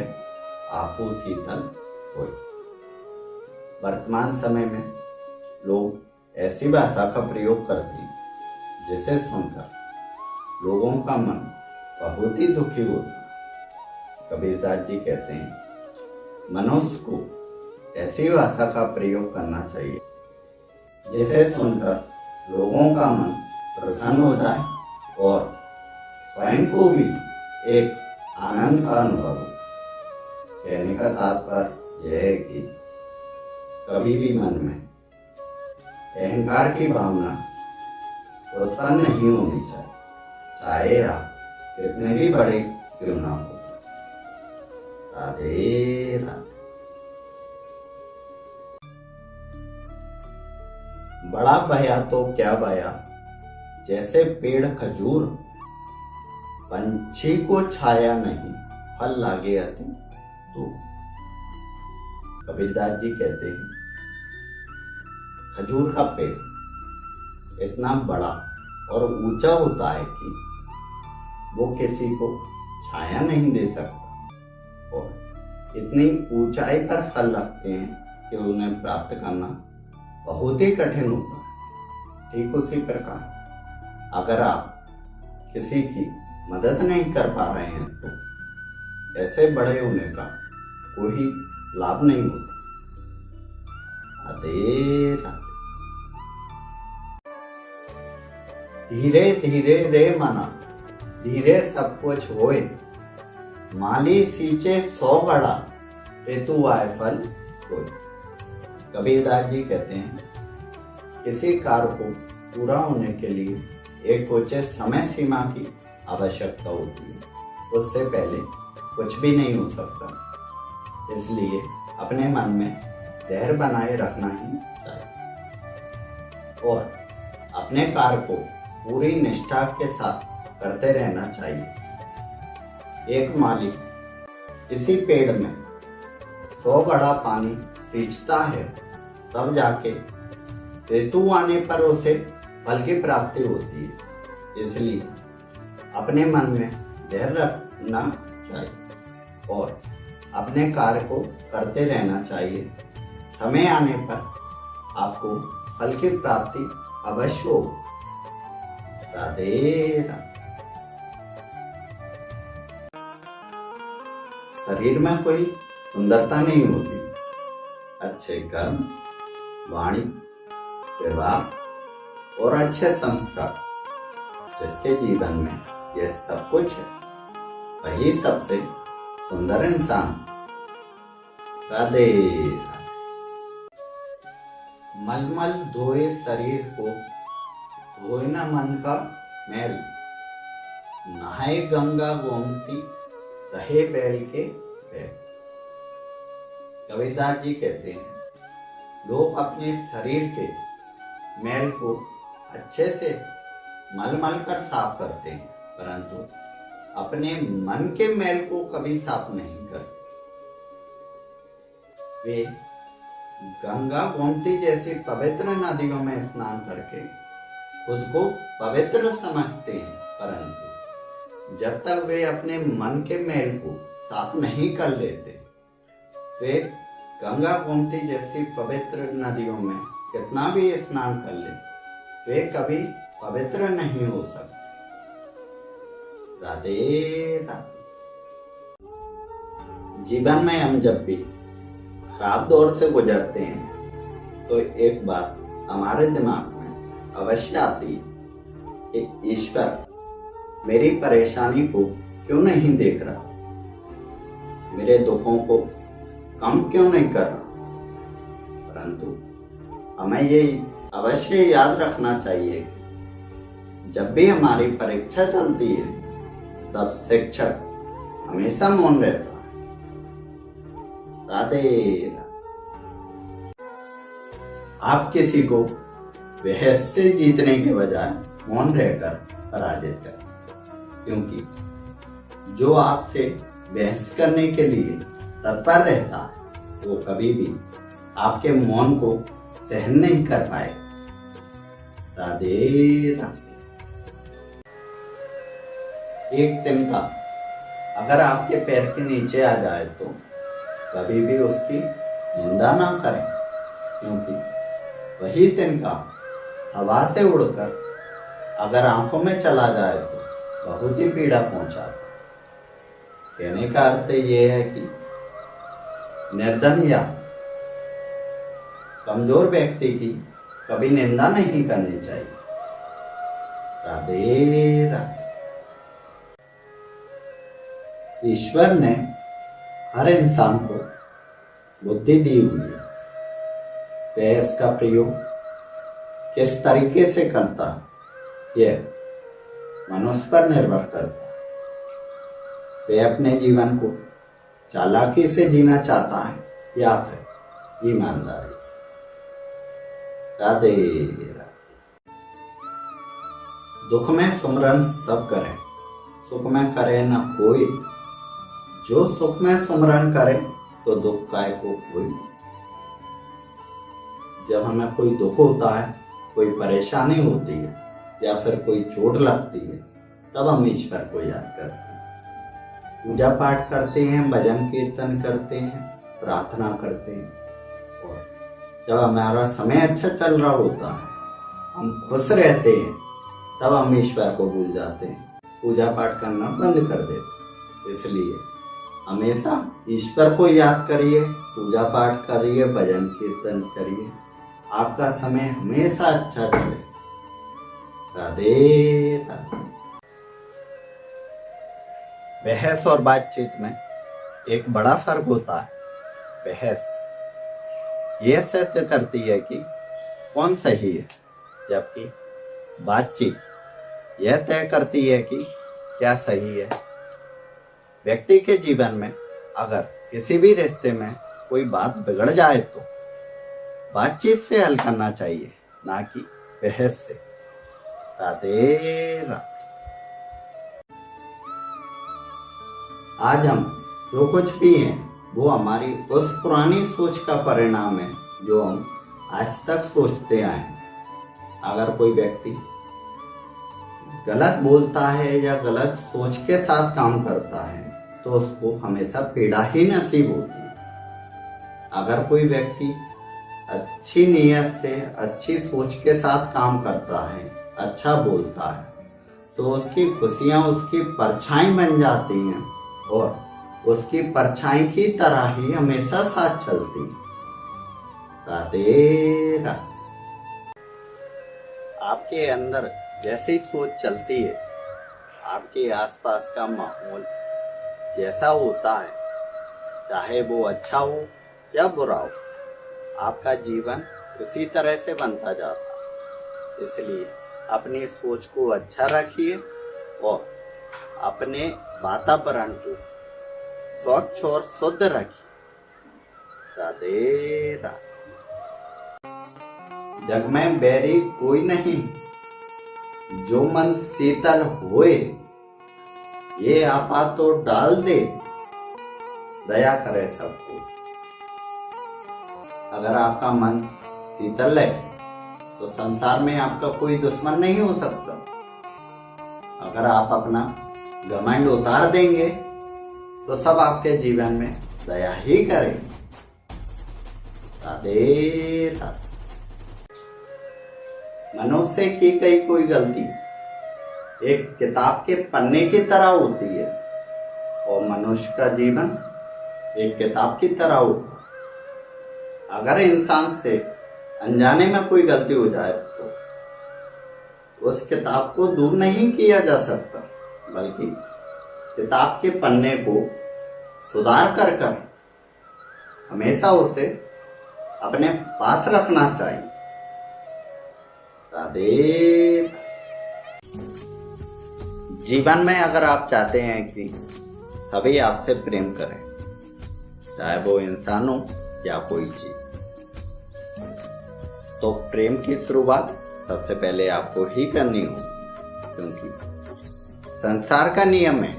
आपो शीतल होए। वर्तमान समय में लोग ऐसी भाषा का प्रयोग करते हैं जिसे सुनकर लोगों का मन बहुत ही दुखी होता है। कबीरदास जी कहते हैं मनुष्य को ऐसी भाषा का प्रयोग करना चाहिए जिसे सुनकर लोगों का मन प्रसन्न हो जाए और स्वयं को भी एक आनंद का अनुभव हो। कहने का तात्पर्य यह है कि कभी भी मन में अहंकार की भावना उत्पन्न नहीं होनी चाहिए, चाहे आप कितने भी बड़े क्यों ना हो। राधे राधे। बड़ा भया तो क्या भया, जैसे पेड़ खजूर, पंछी को छाया नहीं फल लागे अति दूर। कबीरदास जी कहते हैं खजूर का पेड़ इतना बड़ा और ऊंचा होता है कि वो किसी को छाया नहीं दे सकता और इतनी ऊंचाई पर फल लगते हैं कि उन्हें प्राप्त करना बहुत ही कठिन होता है। ठीक उसी प्रकार अगर आप किसी की मदद नहीं कर पा रहे हैं तो ऐसे बड़े होने का कोई लाभ नहीं होता। राधे राधे। धीरे धीरे रे मना, धीरे सब कुछ होए, माली सींचे 100 घड़ा, ऋतु आए फल कोई। कबीरदास जी कहते हैं किसी कार्य को पूरा होने के लिए एक उचित समय सीमा की आवश्यकता होती है, उससे पहले कुछ भी नहीं हो सकता। इसलिए अपने मन में धैर्य बनाए रखना ही चाहिए और अपने कार्य को पूरी निष्ठा के साथ करते रहना चाहिए। एक माली इसी पेड़ में 100 घड़ा पानी सींचता है, तब जाके ऋतु आने पर उसे फल की प्राप्ति होती है। इसलिए अपने मन में धैर्य रखना चाहिए और अपने कार्य को करते रहना चाहिए। समय आने पर आपको फल की प्राप्ति अवश्य हो। राधे राधे। शरीर में कोई सुंदरता नहीं होती, अच्छे कर्म, वाणी, व्यवहार और अच्छे संस्कार जिसके जीवन में यह सब कुछ है वही सबसे सुंदर इंसान। राधे राधे। मलमल धोए शरीर को, धोए न मन का मैल, नहाए गंगा गोमती, रहे बैल के पैर। कबीरदास जी कहते हैं लोग अपने शरीर के मैल को अच्छे से मल मल कर साफ करते हैं, परंतु अपने मन के मैल को कभी साफ नहीं करते। वे गंगा गोमती जैसी पवित्र नदियों में स्नान करके खुद को पवित्र समझते हैं, परंतु जब तक वे अपने मन के मैल को साफ नहीं कर लेते, वे गंगा गोमती जैसी पवित्र नदियों में कितना भी स्नान कर ले, वे कभी पवित्र नहीं हो सकते। राधे राधे। जीवन में हम जब भी खराब दौर से गुजरते हैं तो एक बात हमारे दिमाग में अवश्य आती है कि ईश्वर मेरी परेशानी को क्यों नहीं देख रहा, मेरे दुखों को कम क्यों नहीं कर रहा। परंतु हमें ये अवश्य याद रखना चाहिए जब भी हमारी परीक्षा चलती है तब शिक्षक हमेशा मौन रहता है। राधे राधे। आप किसी को बहस से जीतने के बजाय मौन रहकर पराजित करें, क्योंकि जो आपसे बहस करने के लिए तत्पर रहता है वो कभी भी आपके मौन को सहन नहीं कर पाएगा। राधे राधे। एक तिनका अगर आपके पैर के नीचे आ जाए तो कभी भी उसकी निंदा ना करें, क्योंकि वही तिनका हवा से उड़कर अगर आंखों में चला जाए तो बहुत ही पीड़ा पहुंचाता है। कहने का अर्थ ये है कि निर्धन या कमजोर व्यक्ति की कभी निंदा नहीं करनी चाहिए। राधे राधे। ईश्वर ने हर इंसान को बुद्धि दी हुई है, वह इसका प्रयोग किस तरीके से करता है यह मनुष्य पर निर्भर करता है। वह अपने जीवन को चालाकी से जीना चाहता है या फिर ईमानदारी से। राधे राधे। दुख में सुमरन सब करें, सुख में करे न कोई। जो सुख में सुमरन करे तो दुख काय को कोई। जब हमें कोई दुख होता है, कोई परेशानी होती है या फिर कोई चोट लगती है, तब हम ईश्वर को याद करते हैं, पूजा पाठ करते हैं, भजन कीर्तन करते हैं, प्रार्थना करते हैं। और जब हमारा समय अच्छा चल रहा होता है, हम खुश रहते हैं, तब हम ईश्वर को भूल जाते हैं, पूजा पाठ करना बंद कर देते हैं। इसलिए हमेशा ईश्वर को याद करिए, पूजा पाठ करिए, भजन कीर्तन करिए, आपका समय हमेशा अच्छा चले। राधे राधे। बहस और बातचीत में एक बड़ा फर्क होता है। बहस ये सिद्ध करती है कि कौन सही है, जबकि बातचीत यह तय करती है कि क्या सही है। व्यक्ति के जीवन में अगर किसी भी रिश्ते में कोई बात बिगड़ जाए तो बातचीत से हल करना चाहिए, ना कि बहस से। राधे राधे। आज हम जो कुछ भी हैं वो हमारी उस पुरानी सोच का परिणाम है जो हम आज तक सोचते आए हैं। अगर कोई व्यक्ति गलत बोलता है या गलत सोच के साथ काम करता है तो उसको हमेशा पीड़ा ही नसीब होती है। अगर कोई व्यक्ति अच्छी नीयत से, अच्छी सोच के साथ काम करता है, अच्छा बोलता है, तो उसकी खुशियां उसकी परछाई बन जाती हैं और उसकी परछाई की तरह ही हमेशा साथ चलती। राधे राधे। आपके अंदर जैसी सोच चलती है, आपके आसपास का माहौल जैसा होता है, चाहे वो अच्छा हो या बुरा हो, आपका जीवन उसी तरह से बनता जाता है। इसलिए अपनी सोच को अच्छा रखिए और अपने वातावरण को स्वच्छ और शुद्ध रखिए। राधे राधे। जग में बैरी कोई नहीं, जो मन शीतल होए, ये आपा तो डाल दे, दया करे सबको। अगर आपका मन शीतल है तो संसार में आपका कोई दुश्मन नहीं हो सकता। अगर आप अपना घमंड उतार देंगे तो सब आपके जीवन में दया ही करेंगे। राधे राधे। मनुष्य की गई कोई गलती एक किताब के पन्ने की तरह होती है और मनुष्य का जीवन एक किताब की तरह होता है। अगर इंसान से अनजाने में कोई गलती हो जाए तो उस किताब को दूर नहीं किया जा सकता, बल्कि किताब के पन्ने को सुधार कर हमेशा उसे अपने पास रखना चाहिए। राधे। जीवन में अगर आप चाहते हैं कि सभी आपसे प्रेम करें, चाहे वो इंसान हो या कोई चीज। तो प्रेम की शुरुआत सबसे पहले आपको ही करनी हो, क्योंकि संसार का नियम है,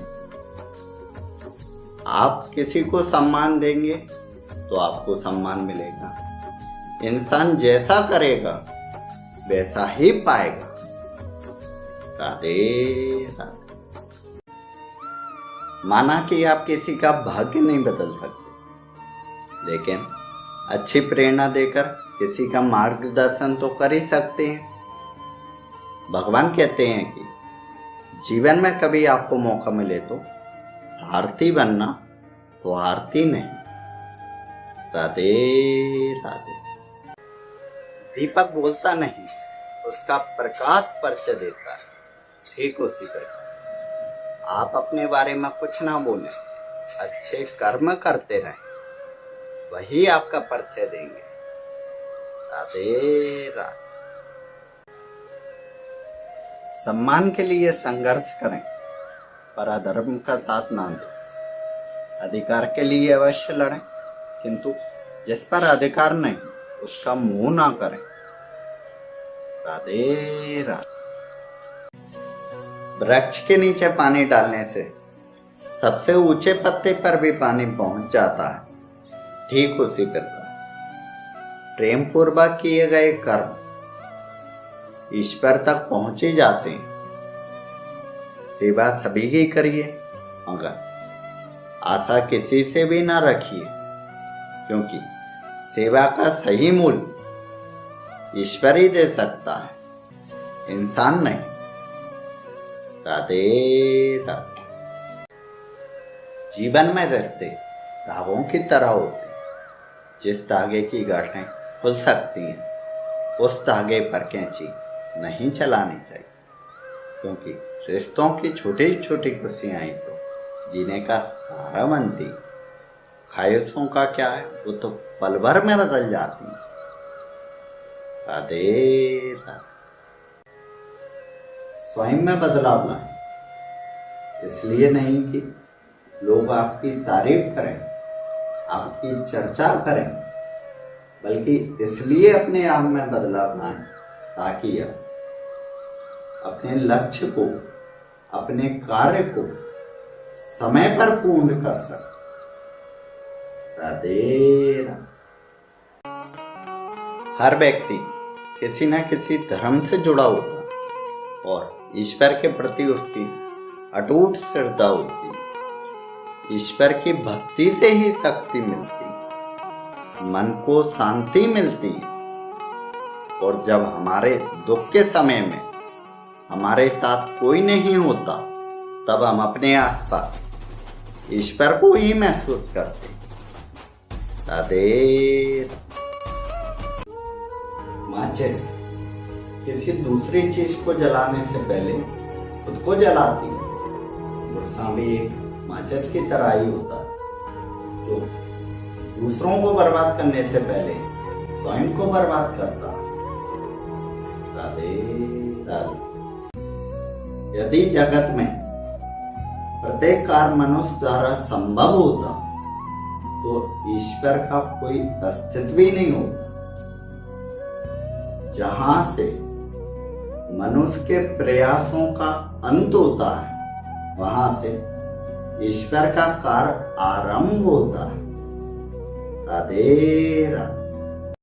आप किसी को सम्मान देंगे तो आपको सम्मान मिलेगा। इंसान जैसा करेगा वैसा ही पाएगा। राधे राधे। माना कि आप किसी का भाग्य नहीं बदल सकते, लेकिन अच्छी प्रेरणा देकर किसी का मार्गदर्शन तो कर ही सकते हैं। भगवान कहते हैं कि जीवन में कभी आपको मौका मिले तो सारथी बनना, तो आरती नहीं। राधे राधे। दीपक बोलता नहीं, उसका प्रकाश परिचय देता है, ठीक उसी प्रकार आप अपने बारे में कुछ ना बोलें, अच्छे कर्म करते रहें, वही आपका परिचय देंगे। राधे राधे। सम्मान के लिए संघर्ष करें, पर अधर्म का साथ ना दें। अधिकार के लिए अवश्य लड़ें, किंतु जिस पर अधिकार नहीं उसका मुंह ना करें। राधे राधे। वृक्ष के नीचे पानी डालने से सबसे ऊंचे पत्ते पर भी पानी पहुंच जाता है, ठीक उसी प्रकार प्रेम पूर्वक किए गए कर्म ईश्वर तक पहुंच ही जाते हैं। सेवा सभी की करिए, मगर आशा किसी से भी ना रखिए, क्योंकि सेवा का सही मूल्य ईश्वर ही दे सकता है, इंसान नहीं। राधे राधे। जीवन में रिश्ते धागों की तरह होते हैं, जिस धागे की गांठें खुल सकती हैं उस धागे पर कैंची नहीं चलानी चाहिए, क्योंकि रिश्तों की छोटी छोटी खुशियां ही तो जीने का सहारा बनती। ख्वाहिशों का क्या है, वो तो पल भर में बदल जाती है। राधे राधे। स्वयं में बदलाव लाएं, इसलिए नहीं कि लोग आपकी तारीफ करें, आपकी चर्चा करें, बल्कि इसलिए अपने आप में बदलाव लाएं ताकि आप अपने लक्ष्य को, अपने कार्य को समय पर पूर्ण कर सकें। राधे राधे। हर व्यक्ति किसी न किसी धर्म से जुड़ा होता है और ईश्वर के प्रति उसकी अटूट श्रद्धा होती है। ईश्वर की भक्ति से ही शक्ति मिलती है, मन को शांति मिलती है, और जब हमारे दुख के समय में हमारे साथ कोई नहीं होता, तब हम अपने आसपास ईश्वर को ही महसूस करते हैं। राधे। माचिस किसी दूसरी चीज को जलाने से पहले खुद को जलाती है। गुस्सा भी एक माचिस की तरह ही होता है, जो दूसरों को बर्बाद करने से पहले स्वयं को बर्बाद करता है। राधे राधे। यदि जगत में प्रत्येक कार्य मनुष्य द्वारा संभव होता तो ईश्वर का कोई अस्तित्व ही नहीं होता। जहां से मनुष्य के प्रयासों का अंत होता है, वहां से ईश्वर का कार्य आरंभ होता है। राधे राधे।